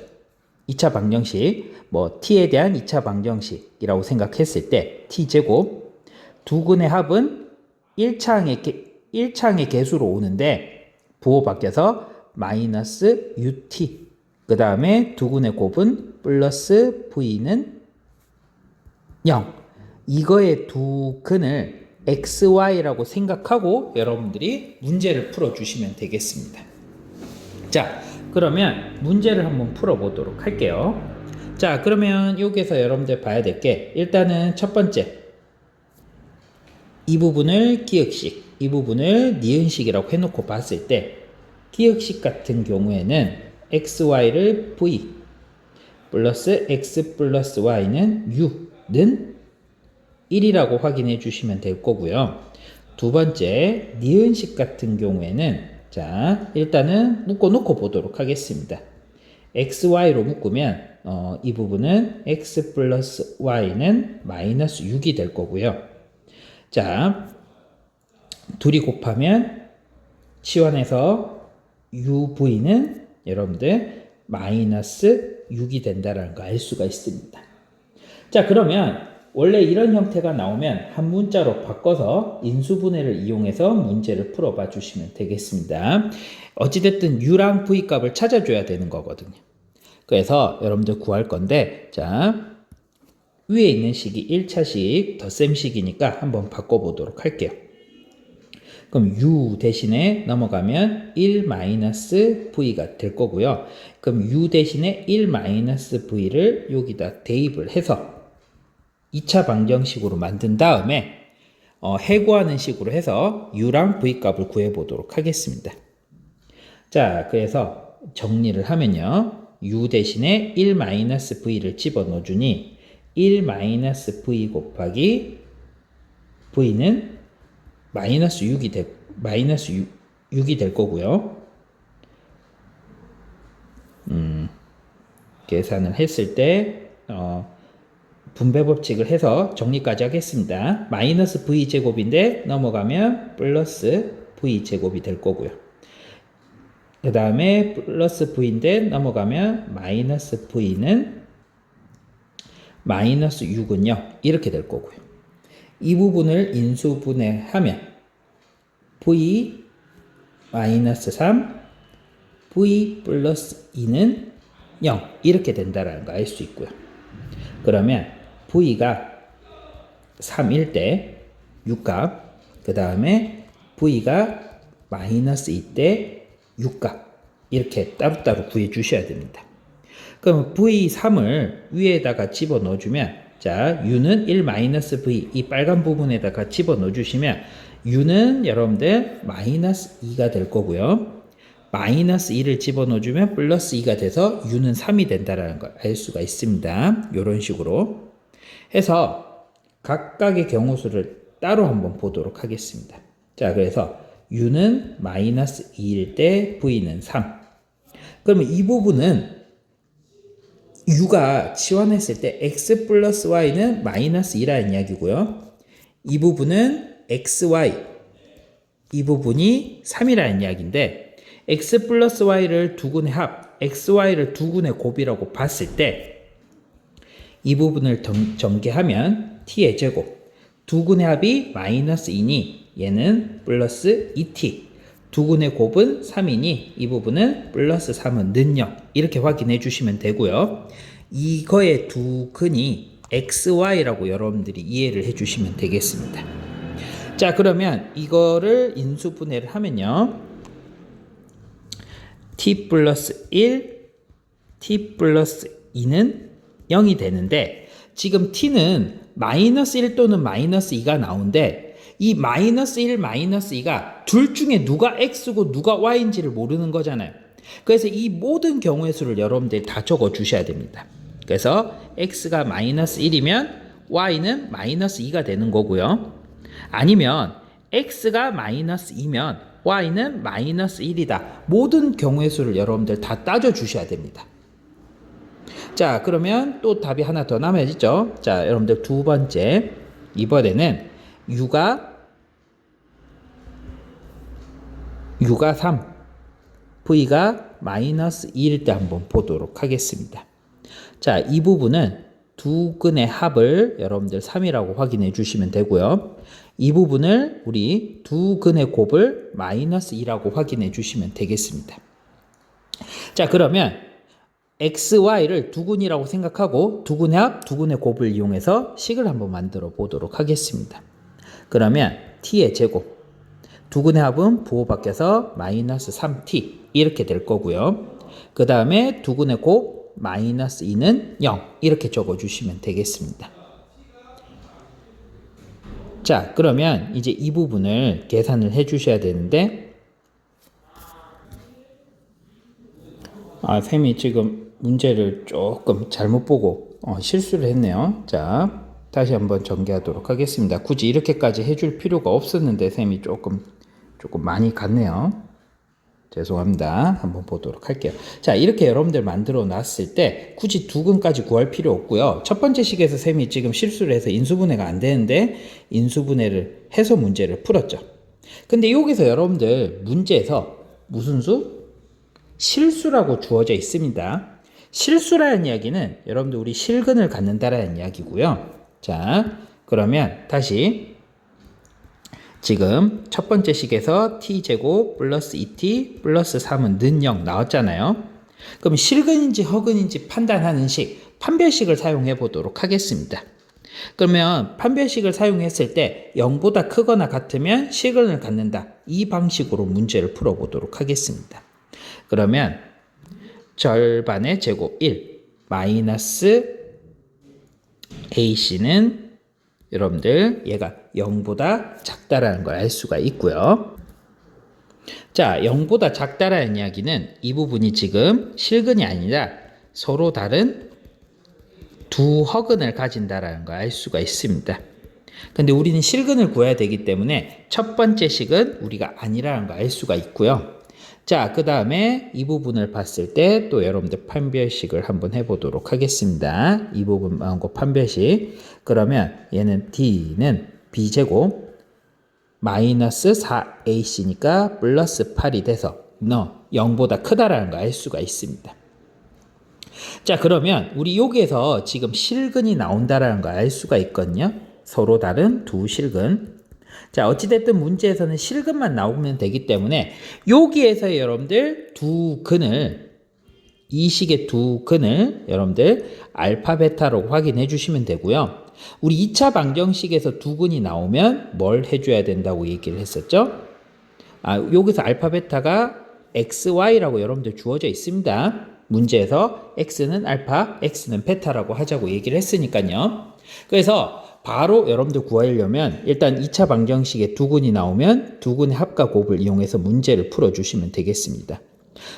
2차 방정식, 뭐 t에 대한 2차 방정식이라고 생각했을 때 t제곱, 두 근의 합은 1차항의 개수로 오는데 부호 바뀌어서 마이너스 ut, 그 다음에 두 근의 곱은 플러스 v는 0. 이거의 두 근을 xy라고 생각하고 여러분들이 문제를 풀어주시면 되겠습니다. 자, 그러면 문제를 한번 풀어보도록 할게요. 자, 그러면 여기서 여러분들 봐야 될 게 일단은 첫 번째 이 부분을 기역식, 이 부분을 니은식이라고 해놓고 봤을 때 기역식 같은 경우에는 xy를 v 플러스 x 플러스 y는 u는 1이라고 확인해 주시면 될 거고요. 두 번째 니은식 같은 경우에는 자, 일단은 묶어 놓고 보도록 하겠습니다. xy로 묶으면 이 부분은 x 플러스 y는 마이너스 6이 될 거고요. 자, 둘이 곱하면 치환해서 uv는 여러분들 마이너스 6이 된다는 거 알 수가 있습니다. 자, 그러면 원래 이런 형태가 나오면 한 문자로 바꿔서 인수분해를 이용해서 문제를 풀어봐 주시면 되겠습니다. 어찌됐든 u랑 v 값을 찾아줘야 되는 거거든요. 그래서 여러분들 구할 건데, 자, 위에 있는 식이 1차식 덧셈식이니까 한번 바꿔보도록 할게요. 그럼 u 대신에 넘어가면 1-v가 될 거고요. 그럼 u 대신에 1-v를 여기다 대입을 해서 2차 방정식으로 만든 다음에 해고하는 식으로 해서 u랑 v 값을 구해보도록 하겠습니다. 자, 그래서 정리를 하면요. u 대신에 1-v를 집어넣어 주니 1-v 곱하기 v는 마이너스 6이 될 거고요. 계산을 했을 때 분배 법칙을 해서 정리까지 하겠습니다. 마이너스 v제곱인데 넘어가면 플러스 v제곱이 될 거고요. 그 다음에 플러스 v인데 넘어가면 마이너스 v는 마이너스 6은요. 이렇게 될 거고요. 이 부분을 인수분해하면 v 마이너스 3, v 플러스 2는 0 이렇게 된다는 거 알 수 있고요. 그러면 v가 3일 때 6값, 그 다음에 v가 마이너스 2 때 6값 이렇게 따로따로 구해 주셔야 됩니다. 그럼 v3을 위에다가 집어 넣어주면 자, u는 1-v 이 빨간 부분에다가 집어 넣어주시면 u는 여러분들 마이너스 2가 될 거고요. 마이너스 2를 집어 넣어주면 플러스 2가 돼서 u는 3이 된다는 걸 알 수가 있습니다. 이런 식으로 해서 각각의 경우수를 따로 한번 보도록 하겠습니다. 자, 그래서 u는 마이너스 2일 때 v는 3. 그러면 이 부분은 u가 치환했을 때 x 플러스 y는 마이너스 2라는 이야기고요. 이 부분은 xy, 이 부분이 3이라는 이야기인데 x 플러스 y를 두 근의 합, xy를 두 근의 곱이라고 봤을 때 이 부분을 전개하면 t의 제곱, 두 근의 합이 마이너스 2니 얘는 플러스 2t, 두 근의 곱은 3이니 이 부분은 플러스 3은 는 0 이렇게 확인해 주시면 되고요. 이거의 두 근이 xy라고 여러분들이 이해를 해주시면 되겠습니다. 자, 그러면 이거를 인수분해를 하면요. t 플러스 1, t 플러스 2는 0이 되는데, 지금 t는 마이너스 1 또는 마이너스 2가 나오는데, 이 마이너스 1, 마이너스 2가 둘 중에 누가 x고 누가 y인지를 모르는 거잖아요. 그래서 이 모든 경우의 수를 여러분들이 다 적어 주셔야 됩니다. 그래서 x가 마이너스 1이면 y는 마이너스 2가 되는 거고요. 아니면 x가 마이너스 2면 y는 마이너스 1이다. 모든 경우의 수를 여러분들 다 따져 주셔야 됩니다. 자, 그러면 또 답이 하나 더 남아있죠. 자, 여러분들 두 번째, 이번에는 u가 3, v가 마이너스 2일 때 한번 보도록 하겠습니다. 자, 이 부분은 두 근의 합을 여러분들 3이라고 확인해 주시면 되고요. 이 부분을 우리 두 근의 곱을 마이너스 2라고 확인해 주시면 되겠습니다. 자, 그러면 xy를 두 근이라고 생각하고 두 근의 합, 두 근의 곱을 이용해서 식을 한번 만들어 보도록 하겠습니다. 그러면 t의 제곱, 두 근의 합은 부호 바뀌어서 마이너스 3t 이렇게 될 거고요. 그 다음에 두 근의 곱 마이너스 2는 0 이렇게 적어주시면 되겠습니다. 자, 그러면 이제 이 부분을 계산을 해 주셔야 되는데, 쌤이 지금 문제를 조금 잘못 보고 실수를 했네요. 자, 다시 한번 전개하도록 하겠습니다. 굳이 이렇게까지 해줄 필요가 없었는데 쌤이 조금 많이 갔네요. 죄송합니다. 한번 보도록 할게요. 자, 이렇게 여러분들 만들어 놨을 때 굳이 두 근까지 구할 필요 없고요. 첫 번째 식에서 쌤이 지금 실수를 해서 인수분해가 안 되는데 인수분해를 해서 문제를 풀었죠. 근데 여기서 여러분들 문제에서 무슨 수? 실수라고 주어져 있습니다. 실수라는 이야기는 여러분들 우리 실근을 갖는다라는 이야기고요. 자, 그러면 다시 지금 첫 번째 식에서 t제곱 플러스 2t 플러스 3은 는 0 나왔잖아요. 그럼 실근인지 허근인지 판단하는 식, 판별식을 사용해 보도록 하겠습니다. 그러면 판별식을 사용했을 때 0보다 크거나 같으면 실근을 갖는다. 이 방식으로 문제를 풀어보도록 하겠습니다. 그러면 절반의 제곱 1 마이너스 ac는 여러분들 얘가 0보다 작다라는 걸 알 수가 있고요. 자, 0보다 작다라는 이야기는 이 부분이 지금 실근이 아니라 서로 다른 두 허근을 가진다라는 걸 알 수가 있습니다. 근데 우리는 실근을 구해야 되기 때문에 첫 번째 식은 우리가 아니라는 걸 알 수가 있고요. 자, 그 다음에 이 부분을 봤을 때 또 여러분들 판별식을 한번 해보도록 하겠습니다. 이 부분만 고 판별식. 그러면 얘는 d는 b제곱 마이너스 4ac니까 플러스 8이 돼서 0보다 크다라는 걸 알 수가 있습니다. 자, 그러면 우리 여기에서 지금 실근이 나온다라는 걸 알 수가 있거든요. 서로 다른 두 실근. 자, 어찌됐든 문제에서는 실근만 나오면 되기 때문에 여기에서 여러분들 두 근을, 이 식의 두 근을 여러분들 알파 베타로 확인해 주시면 되고요. 우리 2차 방정식에서 두 근이 나오면 뭘 해줘야 된다고 얘기를 했었죠? 여기서 알파 베타가 xy라고 여러분들 주어져 있습니다. 문제에서 x는 알파, x는 베타라고 하자고 얘기를 했으니까요. 그래서 바로 여러분들 구하려면 일단 2차 방정식에 두 근이 나오면 두 근의 합과 곱을 이용해서 문제를 풀어주시면 되겠습니다.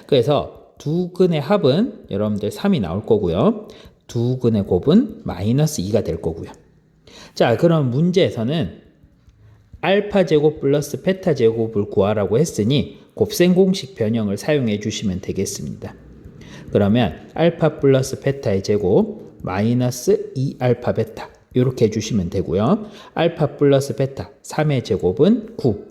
그래서 두 근의 합은 여러분들 3이 나올 거고요. 두 근의 곱은 마이너스 2가 될 거고요. 자, 그럼 문제에서는 알파 제곱 플러스 베타 제곱을 구하라고 했으니 곱셈 공식 변형을 사용해 주시면 되겠습니다. 그러면 알파 플러스 베타의 제곱 마이너스 2알파 베타 이렇게 해주시면 되고요. 알파 플러스 베타 3의 제곱은 9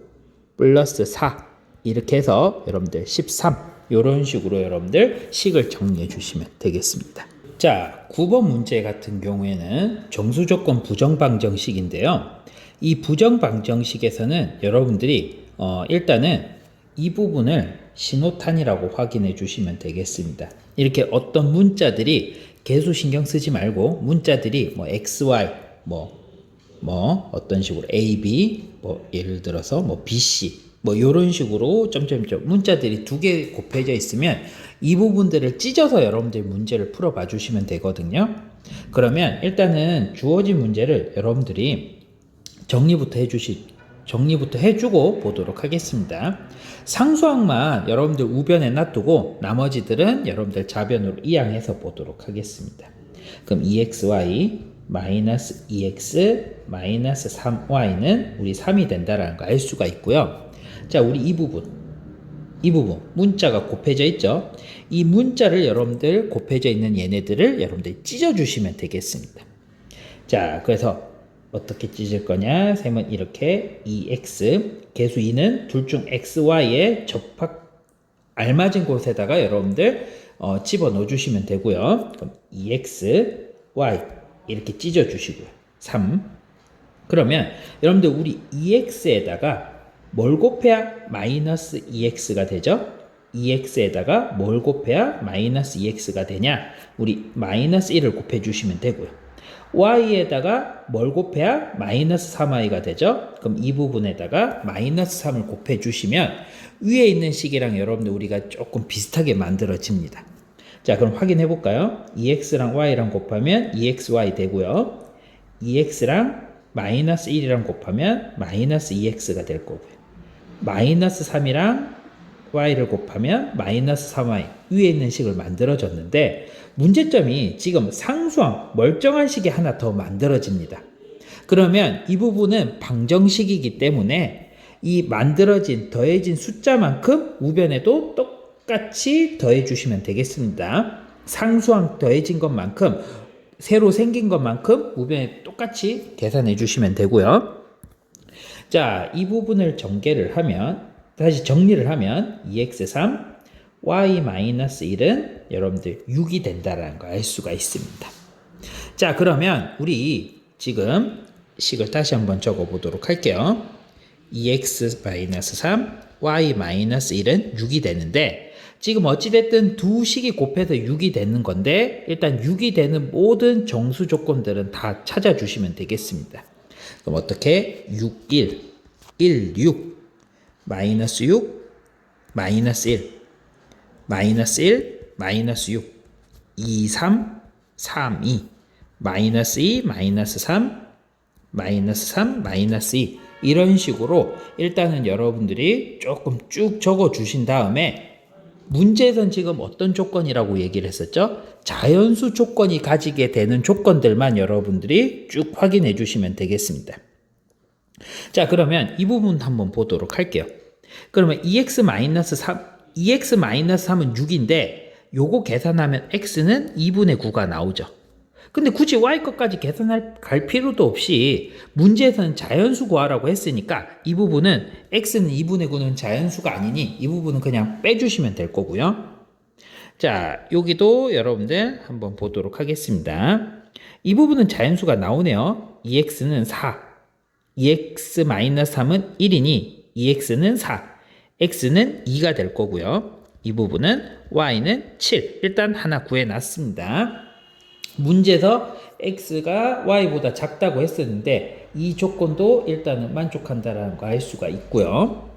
플러스 4 이렇게 해서 여러분들 13 이런 식으로 여러분들 식을 정리해 주시면 되겠습니다. 자, 9번 문제 같은 경우에는 정수조건 부정방정식인데요. 이 부정방정식에서는 여러분들이 일단은 이 부분을 신호탄이라고 확인해 주시면 되겠습니다. 이렇게 어떤 문자들이 개수 신경 쓰지 말고 문자들이 뭐 XY 뭐 어떤 식으로 AB 뭐 예를 들어서 뭐 BC 뭐 요런 식으로 점점점 문자들이 두 개 곱해져 있으면 이 부분들을 찢어서 여러분들 문제를 풀어봐 주시면 되거든요. 그러면 일단은 주어진 문제를 여러분들이 정리부터 해주고 보도록 하겠습니다. 상수항만 여러분들 우변에 놔두고 나머지들은 여러분들 좌변으로 이항해서 보도록 하겠습니다. 그럼 2xy 마이너스 2x 마이너스 3y는 우리 3이 된다라는 거 알 수가 있고요. 자, 우리 이 부분 문자가 곱해져 있죠. 이 문자를 여러분들 곱해져 있는 얘네들을 여러분들 찢어 주시면 되겠습니다. 자, 그래서 어떻게 찢을 거냐? 셈은 이렇게 2x 개수 2는 둘 중 xy에 접합 알맞은 곳에다가 여러분들 집어 넣어 주시면 되고요. 그럼 2x y 이렇게 찢어 주시고요. 3. 그러면 여러분들 우리 2x에다가 뭘 곱해야 마이너스 2x가 되죠? 2x에다가 뭘 곱해야 마이너스 2x가 되냐? 우리 마이너스 1을 곱해 주시면 되고요. y에다가 뭘 곱해야 마이너스 3y가 되죠? 그럼 이 부분에다가 마이너스 3을 곱해 주시면 위에 있는 식이랑 여러분들 우리가 조금 비슷하게 만들어집니다. 자, 그럼 확인해 볼까요? 2x랑 y랑 곱하면 2xy 되고요. 2x랑 마이너스 1이랑 곱하면 마이너스 2x가 될 거고요. 마이너스 3이랑 y를 곱하면 마이너스 3y 위에 있는 식을 만들어졌는데 문제점이 지금 상수항 멀쩡한 식이 하나 더 만들어집니다. 그러면 이 부분은 방정식이기 때문에 이 만들어진 더해진 숫자만큼 우변에도 똑같이 더해 주시면 되겠습니다. 상수항 더해진 것만큼 새로 생긴 것만큼 우변에 똑같이 계산해 주시면 되고요. 자, 이 부분을 다시 정리를 하면 2x3 y-1은 여러분들 6이 된다라는 걸 알 수가 있습니다. 자, 그러면 우리 지금 식을 다시 한번 적어 보도록 할게요. 2x-3 y-1은 6이 되는데 지금 어찌됐든 두 식이 곱해서 6이 되는 건데 일단 6이 되는 모든 정수 조건들은 다 찾아주시면 되겠습니다. 그럼 어떻게? 6, 1, 1, 6, 마이너스 6, 마이너스 1, 마이너스 1, 마이너스 6, 2, 3, 3, 2, 마이너스 2, 마이너스 3, 마이너스 3, 마이너스 2 이런 식으로 일단은 여러분들이 조금 쭉 적어 주신 다음에 문제에선 지금 어떤 조건이라고 얘기를 했었죠? 자연수 조건이 가지게 되는 조건들만 여러분들이 쭉 확인해 주시면 되겠습니다. 자, 그러면 이 부분 한번 보도록 할게요. 그러면 2x-3은 6인데 요거 계산하면 x는 2분의 9가 나오죠. 근데 굳이 y 것까지 갈 필요도 없이 문제에서는 자연수 구하라고 했으니까 이 부분은 x는 2분의 9는 자연수가 아니니 이 부분은 그냥 빼주시면 될 거고요. 자, 여기도 여러분들 한번 보도록 하겠습니다. 이 부분은 자연수가 나오네요. 2x는 4, 2x-3은 1이니 2x는 4, x는 2가 될 거고요. 이 부분은 y는 7. 일단 하나 구해놨습니다. 문제에서 x가 y보다 작다고 했었는데 이 조건도 일단은 만족한다라는 거 알 수가 있고요.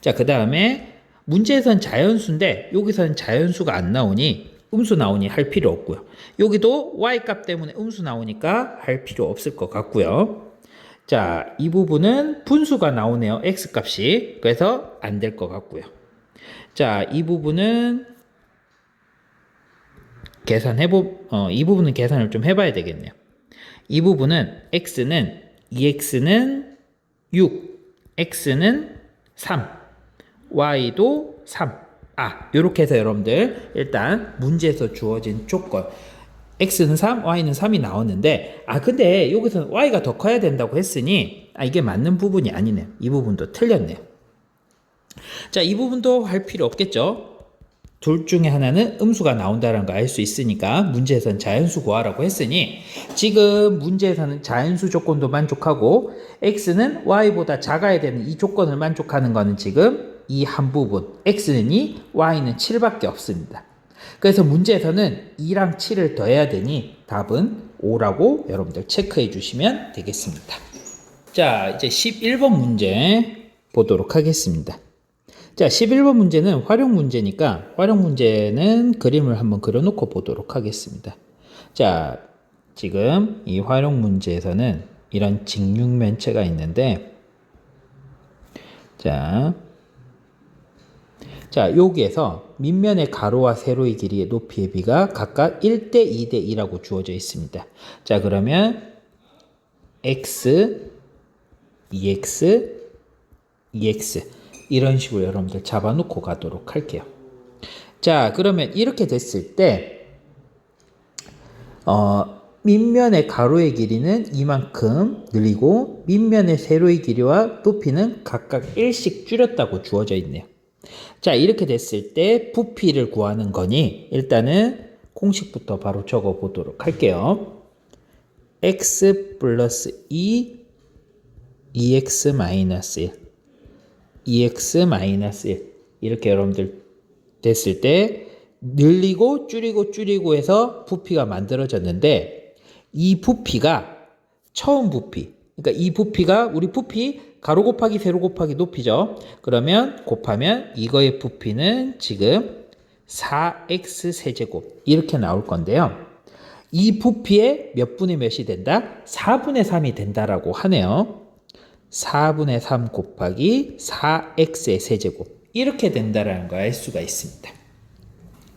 자, 그 다음에 문제에선 자연수인데 여기서는 자연수가 안 나오니 음수 나오니 할 필요 없고요. 여기도 y 값 때문에 음수 나오니까 할 필요 없을 것 같고요. 자, 이 부분은 분수가 나오네요. x 값이. 그래서 안 될 것 같고요. 자, 이 부분은 이 부분은 계산을 좀 해봐야 되겠네요. 이 부분은 x는 2x는 6, x는 3, y도 3. 요렇게 해서 여러분들 일단 문제에서 주어진 조건 x는 3, y는 3이 나왔는데 근데 여기서는 y가 더 커야 된다고 했으니 이게 맞는 부분이 아니네요. 이 부분도 틀렸네요. 자, 이 부분도 할 필요 없겠죠. 둘 중에 하나는 음수가 나온다는 거 알 수 있으니까 문제에서는 자연수 구하라고 했으니 지금 문제에서는 자연수 조건도 만족하고 x는 y보다 작아야 되는 이 조건을 만족하는 거는 지금 이 한 부분 x는 2, y는 7밖에 없습니다. 그래서 문제에서는 2랑 7을 더해야 되니 답은 5라고 여러분들 체크해 주시면 되겠습니다. 자, 이제 11번 문제 보도록 하겠습니다. 자, 11번 문제는 활용 문제니까 활용 문제는 그림을 한번 그려놓고 보도록 하겠습니다. 자, 지금 이 활용 문제에서는 이런 직육면체가 있는데 자, 여기에서 밑면의 가로와 세로의 길이의 높이의 비가 각각 1대 2대 2라고 주어져 있습니다. 자, 그러면 x, 2x, 2x 이런 식으로 여러분들 잡아놓고 가도록 할게요. 자, 그러면 이렇게 됐을 때 밑면의 가로의 길이는 이만큼 늘리고 밑면의 세로의 길이와 높이는 각각 1씩 줄였다고 주어져 있네요. 자, 이렇게 됐을 때 부피를 구하는 거니 일단은 공식부터 바로 적어 보도록 할게요. x 플러스 2, 2x 마이너스 1, 2x 마이너스 1 이렇게 여러분들 됐을 때 늘리고 줄이고 해서 부피가 만들어졌는데 이 부피가 처음 부피, 그러니까 이 부피가 우리 부피 가로 곱하기 세로 곱하기 높이죠. 그러면 곱하면 이거의 부피는 지금 4x 세제곱 이렇게 나올 건데요. 이 부피의 몇 분의 몇이 된다? 4분의 3이 된다라고 하네요. 4분의 3 곱하기 4x의 세제곱 이렇게 된다라는 걸 알 수가 있습니다.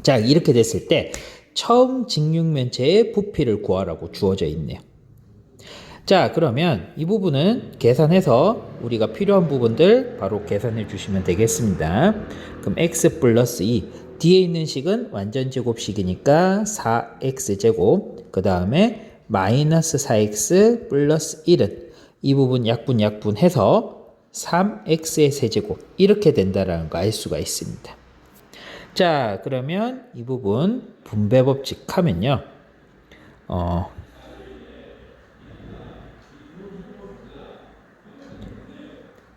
자, 이렇게 됐을 때 처음 직육면체의 부피를 구하라고 주어져 있네요. 자, 그러면 이 부분은 계산해서 우리가 필요한 부분들 바로 계산해 주시면 되겠습니다. 그럼 x 플러스 2 뒤에 있는 식은 완전제곱식이니까 4x제곱 그 다음에 마이너스 4x 플러스 1은 이 부분 약분 해서 3x의 세제곱 이렇게 된다라는 거 알 수가 있습니다. 자, 그러면 이 부분 분배법칙 하면요.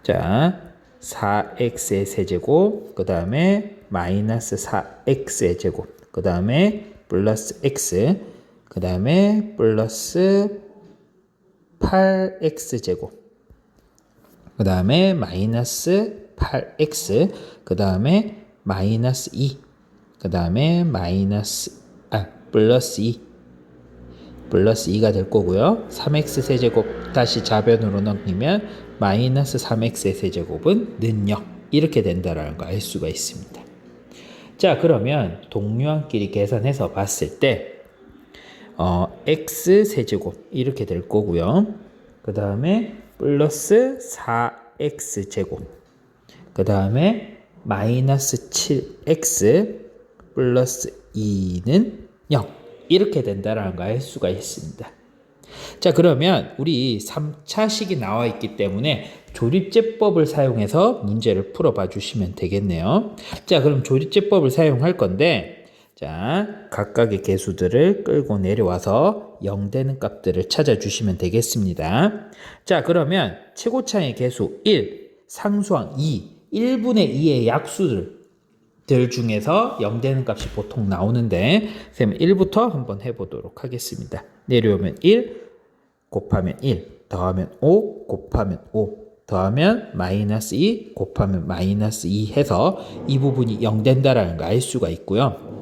자, 4x의 세제곱, 그 다음에 마이너스 4x의 제곱, 그 다음에 플러스 x, 그 다음에 플러스 8x 제곱, 그 다음에 마이너스 8x, 그 다음에 마이너스 2, 그 다음에 플러스 2, 플러스 2가 될 거고요. 3x 세제곱 다시 좌변으로 넘기면 마이너스 3x의 세제곱은 는 0 이렇게 된다라는 거 알 수가 있습니다. 자, 그러면 동류항끼리 계산해서 봤을 때 x 세제곱 이렇게 될 거고요. 그 다음에 플러스 4x 제곱, 그 다음에 마이너스 7x 플러스 2는 0 이렇게 된다라는 거 알 수가 있습니다. 자, 그러면 우리 3차식이 나와 있기 때문에 조립제법을 사용해서 문제를 풀어봐 주시면 되겠네요. 자, 그럼 조립제법을 사용할 건데 자, 각각의 개수들을 끌고 내려와서 0 되는 값들을 찾아주시면 되겠습니다. 자, 그러면 최고차의 개수 1, 상수항 2, 1분의 2의 약수들 중에서 0 되는 값이 보통 나오는데 선생님 1부터 한번 해보도록 하겠습니다. 내려오면 1, 곱하면 1, 더하면 5, 곱하면 5, 더하면 마이너스 2, 곱하면 마이너스 2 해서 이 부분이 0 된다라는 걸 알 수가 있고요.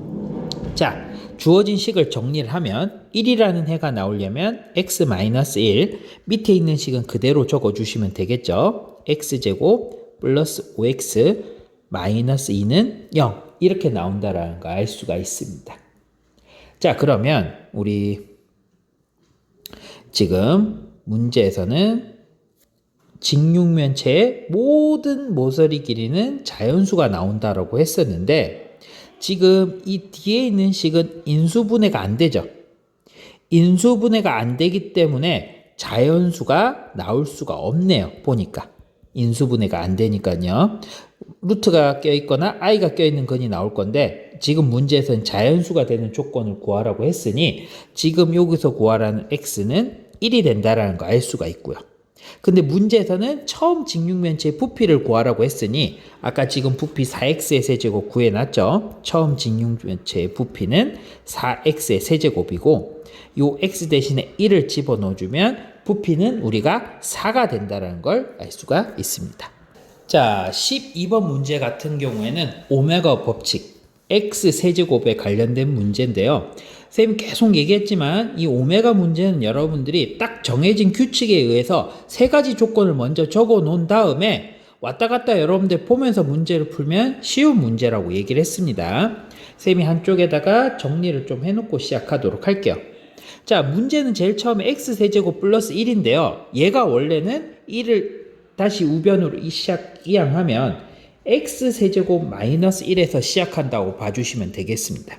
자, 주어진 식을 정리를 하면 1이라는 해가 나오려면 x-1 밑에 있는 식은 그대로 적어주시면 되겠죠. x제곱 플러스 5x 마이너스 2는 0 이렇게 나온다라는 걸 알 수가 있습니다. 자, 그러면 우리 지금 문제에서는 직육면체의 모든 모서리 길이는 자연수가 나온다라고 했었는데 지금 이 뒤에 있는 식은 인수분해가 안 되죠. 인수분해가 안 되기 때문에 자연수가 나올 수가 없네요. 보니까 인수분해가 안 되니까요. 루트가 껴있거나 i가 껴있는 근이 나올 건데 지금 문제에서는 자연수가 되는 조건을 구하라고 했으니 지금 여기서 구하라는 x는 1이 된다라는 거 알 수가 있고요. 근데 문제에서는 처음 직육면체의 부피를 구하라고 했으니 아까 지금 부피 4x의 세제곱 구해놨죠. 처음 직육면체의 부피는 4x의 세제곱이고 요 x 대신에 1을 집어넣어주면 부피는 우리가 4가 된다는 걸 알 수가 있습니다. 자, 12번 문제 같은 경우에는 오메가 법칙 x 세제곱에 관련된 문제인데요. 선생님이 계속 얘기했지만 이 오메가 문제는 여러분들이 딱 정해진 규칙에 의해서 세 가지 조건을 먼저 적어 놓은 다음에 왔다 갔다 여러분들 보면서 문제를 풀면 쉬운 문제라고 얘기를 했습니다. 선생님이 한쪽에다가 정리를 좀 해놓고 시작하도록 할게요. 자, 문제는 제일 처음에 x세제곱 플러스 1인데요. 얘가 원래는 1을 다시 우변으로 이항하면 x세제곱 마이너스 1에서 시작한다고 봐주시면 되겠습니다.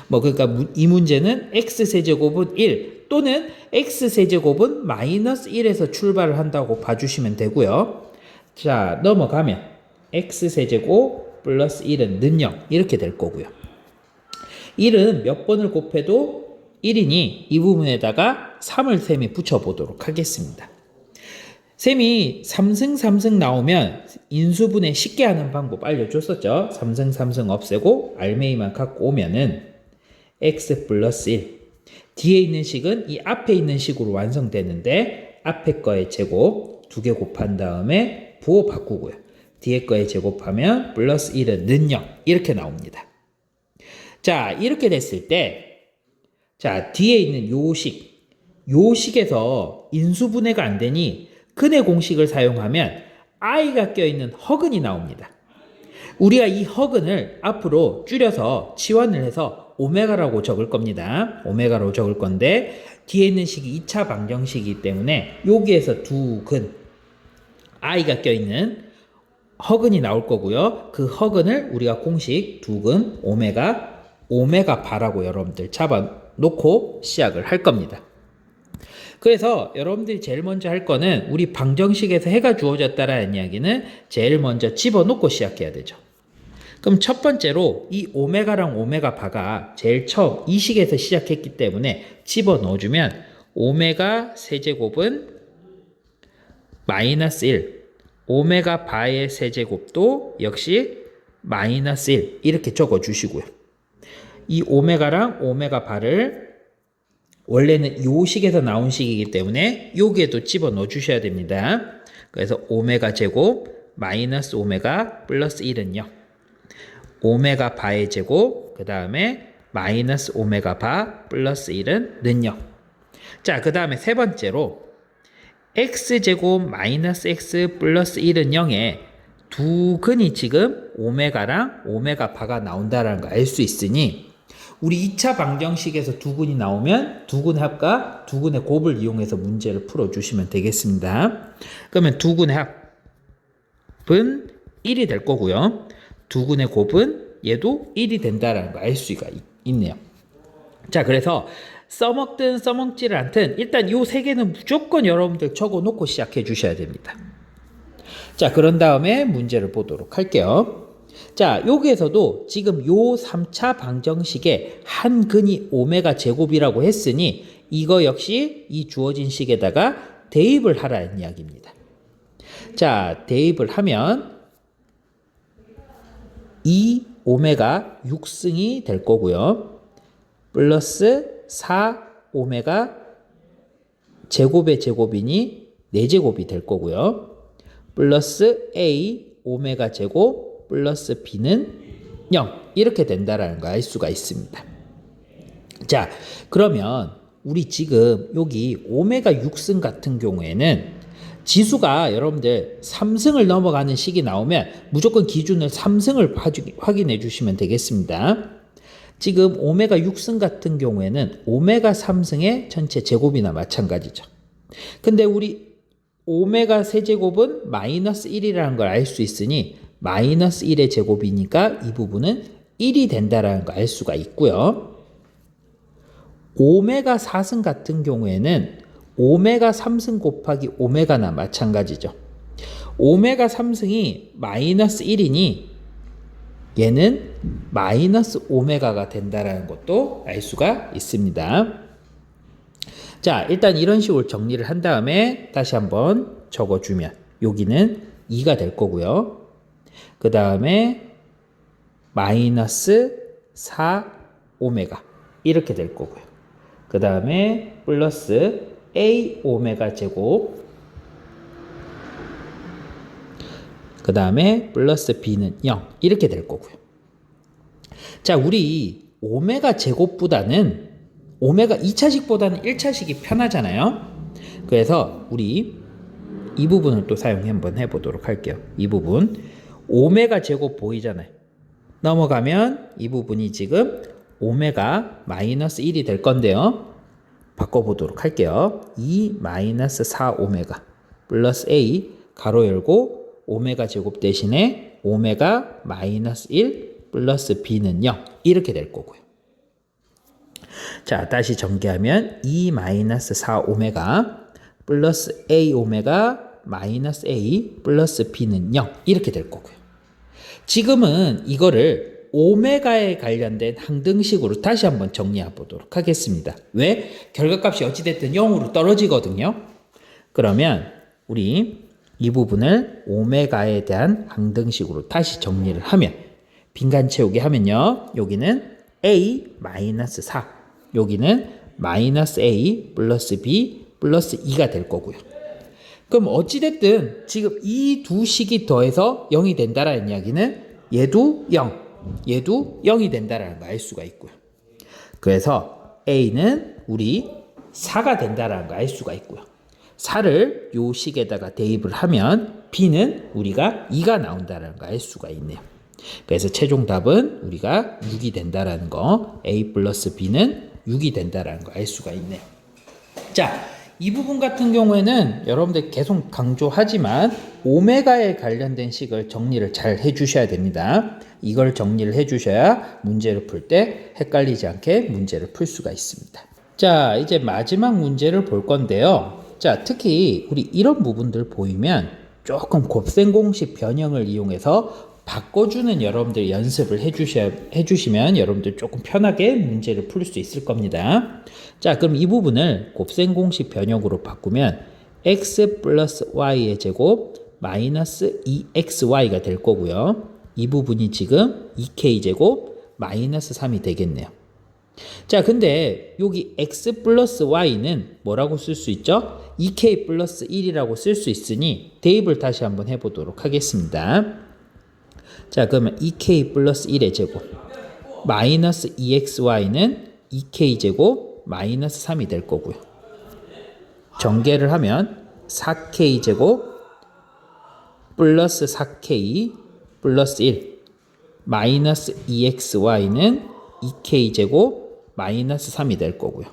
그러니까 이 문제는 x세제곱은 1 또는 x세제곱은 마이너스 1에서 출발을 한다고 봐주시면 되고요. 자, 넘어가면 x세제곱 플러스 1은 는 0 이렇게 될 거고요. 1은 몇 번을 곱해도 1이니 이 부분에다가 3을 셈이 붙여보도록 하겠습니다. 셈이 3승 3승 나오면 인수분해 쉽게 하는 방법 알려줬었죠. 3승 3승 없애고 알맹이만 갖고 오면은 x 플러스 1 뒤에 있는 식은 이 앞에 있는 식으로 완성되는데 앞에 거의 제곱 2개 곱한 다음에 부호 바꾸고요. 뒤에 거에 제곱하면 플러스 1은 는 0 이렇게 나옵니다. 자, 이렇게 됐을 때 자, 뒤에 있는 요 식에서 인수분해가 안 되니 근의 공식을 사용하면 i가 껴있는 허근이 나옵니다. 우리가 이 허근을 앞으로 줄여서 치환을 해서 오메가라고 적을 겁니다. 오메가로 적을 건데 뒤에 있는 식이 2차 방정식이기 때문에 여기에서 두 근 i가 껴있는 허근이 나올 거고요. 그 허근을 우리가 공식 두 근 오메가 바라고 여러분들 잡아놓고 시작을 할 겁니다. 그래서 여러분들이 제일 먼저 할 거는 우리 방정식에서 해가 주어졌다라는 이야기는 제일 먼저 집어넣고 시작해야 되죠. 그럼 첫 번째로 이 오메가랑 오메가 바가 제일 처음 이 식에서 시작했기 때문에 집어넣어주면 오메가 세제곱은 마이너스 1 오메가 바의 세제곱도 역시 마이너스 1 이렇게 적어주시고요. 이 오메가랑 오메가 바를 원래는 요 식에서 나온 식이기 때문에 여기에도 집어넣어 주셔야 됩니다. 그래서 오메가 제곱 마이너스 오메가 플러스 1은 0 오메가 바의 제곱 그 다음에 마이너스 오메가 바 플러스 1은 는 0 자, 그 다음에 세 번째로 x제곱 마이너스 x 플러스 1은 0에 두 근이 지금 오메가랑 오메가 바가 나온다는 걸 알 수 있으니 우리 2차 방정식에서 두 근이 나오면 두 근의 합과 두 근의 곱을 이용해서 문제를 풀어주시면 되겠습니다. 그러면 두 근의 합은 1이 될 거고요. 두 근의 곱은 얘도 1이 된다는 걸 알 수가 있네요. 자, 그래서 써먹든 써먹지를 않든 일단 요 세 개는 무조건 여러분들 적어놓고 시작해 주셔야 됩니다. 자, 그런 다음에 문제를 보도록 할게요. 자, 여기에서도 지금 요 3차 방정식에 한 근이 오메가 제곱이라고 했으니 이거 역시 이 주어진 식에다가 대입을 하라는 이야기입니다. 자, 대입을 하면 이 오메가 6승이 될 거고요. 플러스 4 오메가 제곱의 제곱이니 4제곱이 될 거고요. 플러스 A 오메가 제곱 플러스 b는 0 이렇게 된다라는 걸 알 수가 있습니다. 자, 그러면 우리 지금 여기 오메가 6승 같은 경우에는 지수가 여러분들 3승을 넘어가는 식이 나오면 무조건 기준을 3승을 확인해 주시면 되겠습니다. 지금 오메가 6승 같은 경우에는 오메가 3승의 전체 제곱이나 마찬가지죠. 근데 우리 오메가 세제곱은 마이너스 1이라는 걸 알 수 있으니 마이너스 1의 제곱이니까 이 부분은 1이 된다라는 걸 알 수가 있고요. 오메가 4승 같은 경우에는 오메가 3승 곱하기 오메가나 마찬가지죠. 오메가 3승이 마이너스 1이니 얘는 마이너스 오메가가 된다라는 것도 알 수가 있습니다. 자, 일단 이런 식으로 정리를 한 다음에 다시 한번 적어주면 여기는 2가 될 거고요. 그 다음에 마이너스 4 오메가 이렇게 될 거고요. 그 다음에 플러스 A 오메가 제곱, 그 다음에 플러스 B는 0 이렇게 될 거고요. 자, 우리 오메가 제곱보다는 오메가 2차식보다는 1차식이 편하잖아요. 그래서 우리 이 부분을 또 사용해 한번 해보도록 할게요. 이 부분 오메가 제곱 보이잖아요. 넘어가면 이 부분이 지금 오메가 마이너스 1이 될 건데요. 바꿔보도록 할게요. 2 마이너스 4 오메가 플러스 A 가로 열고 오메가 제곱 대신에 오메가 마이너스 1 플러스 B는 0 이렇게 될 거고요. 자, 다시 전개하면 2 마이너스 4 오메가 플러스 A 오메가 마이너스 A 플러스 B는 0 이렇게 될 거고요. 지금은 이거를 오메가에 관련된 항등식으로 다시 한번 정리해 보도록 하겠습니다. 왜? 결과값이 어찌됐든 0으로 떨어지거든요. 그러면 우리 이 부분을 오메가에 대한 항등식으로 다시 정리를 하면 빈칸 채우기 하면요. 여기는 A 마이너스 4, 여기는 마이너스 A 플러스 B 플러스 2가 될 거고요. 그럼 어찌됐든 지금 이 두 식이 더해서 0이 된다라는 이야기는 얘도 0, 얘도 0이 된다라는 걸 알 수가 있고요. 그래서 A는 우리 4가 된다라는 걸 알 수가 있고요. 4를 요 식에다가 대입을 하면 B는 우리가 2가 나온다라는 걸 알 수가 있네요. 그래서 최종 답은 우리가 6이 된다라는 거, A 플러스 B는 6이 된다라는 걸 알 수가 있네요. 자, 이 부분 같은 경우에는 여러분들 계속 강조하지만 오메가에 관련된 식을 정리를 잘 해주셔야 됩니다. 이걸 정리를 해주셔야 문제를 풀 때 헷갈리지 않게 문제를 풀 수가 있습니다. 자, 이제 마지막 문제를 볼 건데요. 자, 특히 우리 이런 부분들 보이면 조금 곱셈 공식 변형을 이용해서 바꿔주는 여러분들 연습을 해주시면 여러분들 조금 편하게 문제를 풀 수 있을 겁니다. 자, 그럼 이 부분을 곱셈 공식 변형으로 바꾸면 x 플러스 y의 제곱 마이너스 2xy가 될 거고요. 이 부분이 지금 2k 제곱 마이너스 3이 되겠네요. 자, 근데 여기 x 플러스 y는 뭐라고 쓸 수 있죠? 2k 플러스 1이라고 쓸 수 있으니 대입을 다시 한번 해보도록 하겠습니다. 자, 그러면 2k 플러스 1의 제곱 마이너스 2xy는 2k 제곱 마이너스 3이 될 거고요. 전개를 하면 4k 제곱 플러스 4k 플러스 1 마이너스 2xy는 2k 제곱 마이너스 3이 될 거고요.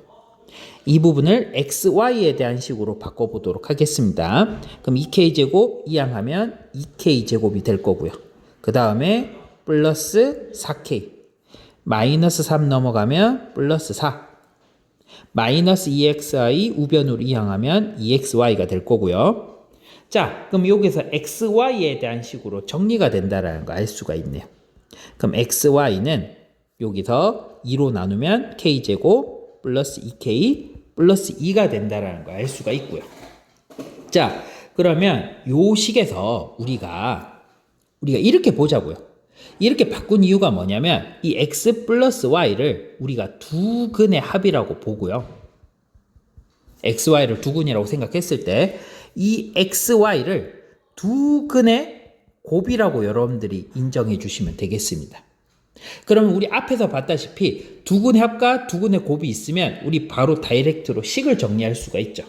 이 부분을 xy에 대한 식으로 바꿔보도록 하겠습니다. 그럼 2k 제곱 이항하면 2k 제곱이 될 거고요. 그 다음에 플러스 4k 마이너스 3 넘어가면 플러스 4 마이너스 2xy 우변으로 이항하면 2xy가 될 거고요. 자, 그럼 여기서 xy에 대한 식으로 정리가 된다는 거 알 수가 있네요. 그럼 xy는 여기서 2로 나누면 k제곱 플러스 2k 플러스 2가 된다는 거 알 수가 있고요. 자, 그러면 요 식에서 우리가 이렇게 보자고요. 이렇게 바꾼 이유가 뭐냐면 이 x 플러스 y를 우리가 두 근의 합이라고 보고요. xy를 두 근이라고 생각했을 때 이 xy를 두 근의 곱이라고 여러분들이 인정해 주시면 되겠습니다. 그러면 우리 앞에서 봤다시피 두 근의 합과 두 근의 곱이 있으면 우리 바로 다이렉트로 식을 정리할 수가 있죠.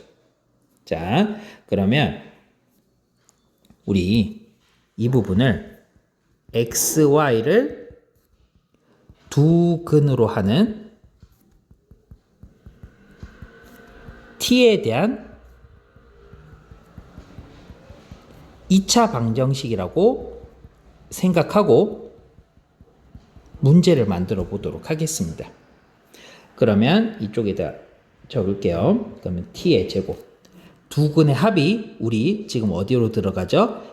자, 그러면 우리 이 부분을 xy를 두 근으로 하는 t에 대한 2차 방정식이라고 생각하고 문제를 만들어 보도록 하겠습니다. 그러면 이쪽에다 적을게요. 그러면 t의 제곱 두 근의 합이 우리 지금 어디로 들어가죠?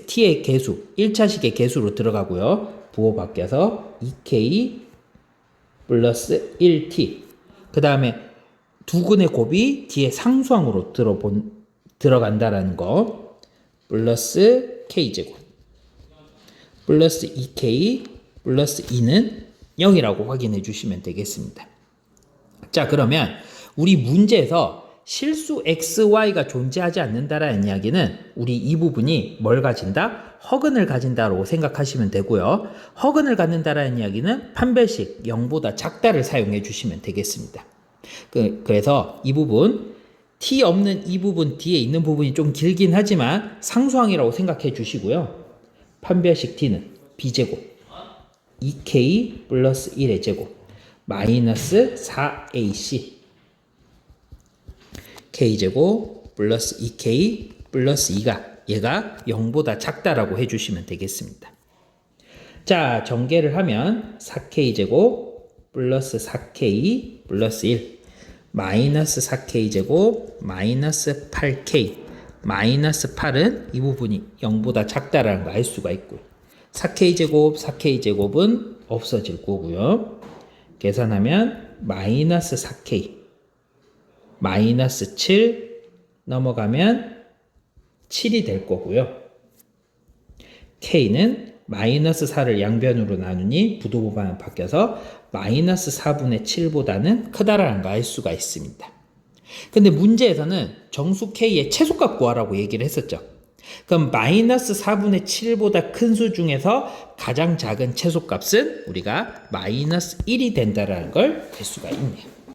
t의 개수 1차식의 개수로 들어가고요. 부호 바뀌어서 2k 플러스 1t 그 다음에 두근의 곱이 뒤에 상수항으로 들어간다라는 거. 플러스 k제곱 플러스 2k 플러스 2는 0이라고 확인해 주시면 되겠습니다. 자, 그러면 우리 문제에서 실수 xy가 존재하지 않는다라는 이야기는 우리 이 부분이 뭘 가진다? 허근을 가진다라고 생각하시면 되고요. 허근을 갖는다라는 이야기는 판별식 0보다 작다를 사용해 주시면 되겠습니다. 그래서 이 부분 t 없는 이 부분 뒤에 있는 부분이 좀 길긴 하지만 상수항이라고 생각해 주시고요. 판별식 t는 b제곱 2k 플러스 1의 제곱 마이너스 4ac k제곱 플러스 2k 플러스 2가 얘가 0보다 작다라고 해주시면 되겠습니다. 자, 전개를 하면 4k제곱 플러스 4k 플러스 1 마이너스 4k제곱 마이너스 8k 마이너스 8은 이 부분이 0보다 작다라는 걸 알 수가 있고요. 4k제곱 4k제곱은 없어질 거고요. 계산하면 마이너스 4k 마이너스 7 넘어가면 7이 될 거고요. k는 마이너스 4를 양변으로 나누니 부도부방은 바뀌어서 마이너스 4분의 7보다는 크다라는 걸 알 수가 있습니다. 근데 문제에서는 정수 k의 최소값 구하라고 얘기를 했었죠. 그럼 마이너스 4분의 7보다 큰 수 중에서 가장 작은 최소값은 우리가 마이너스 1이 된다라는 걸 알 수가 있네요.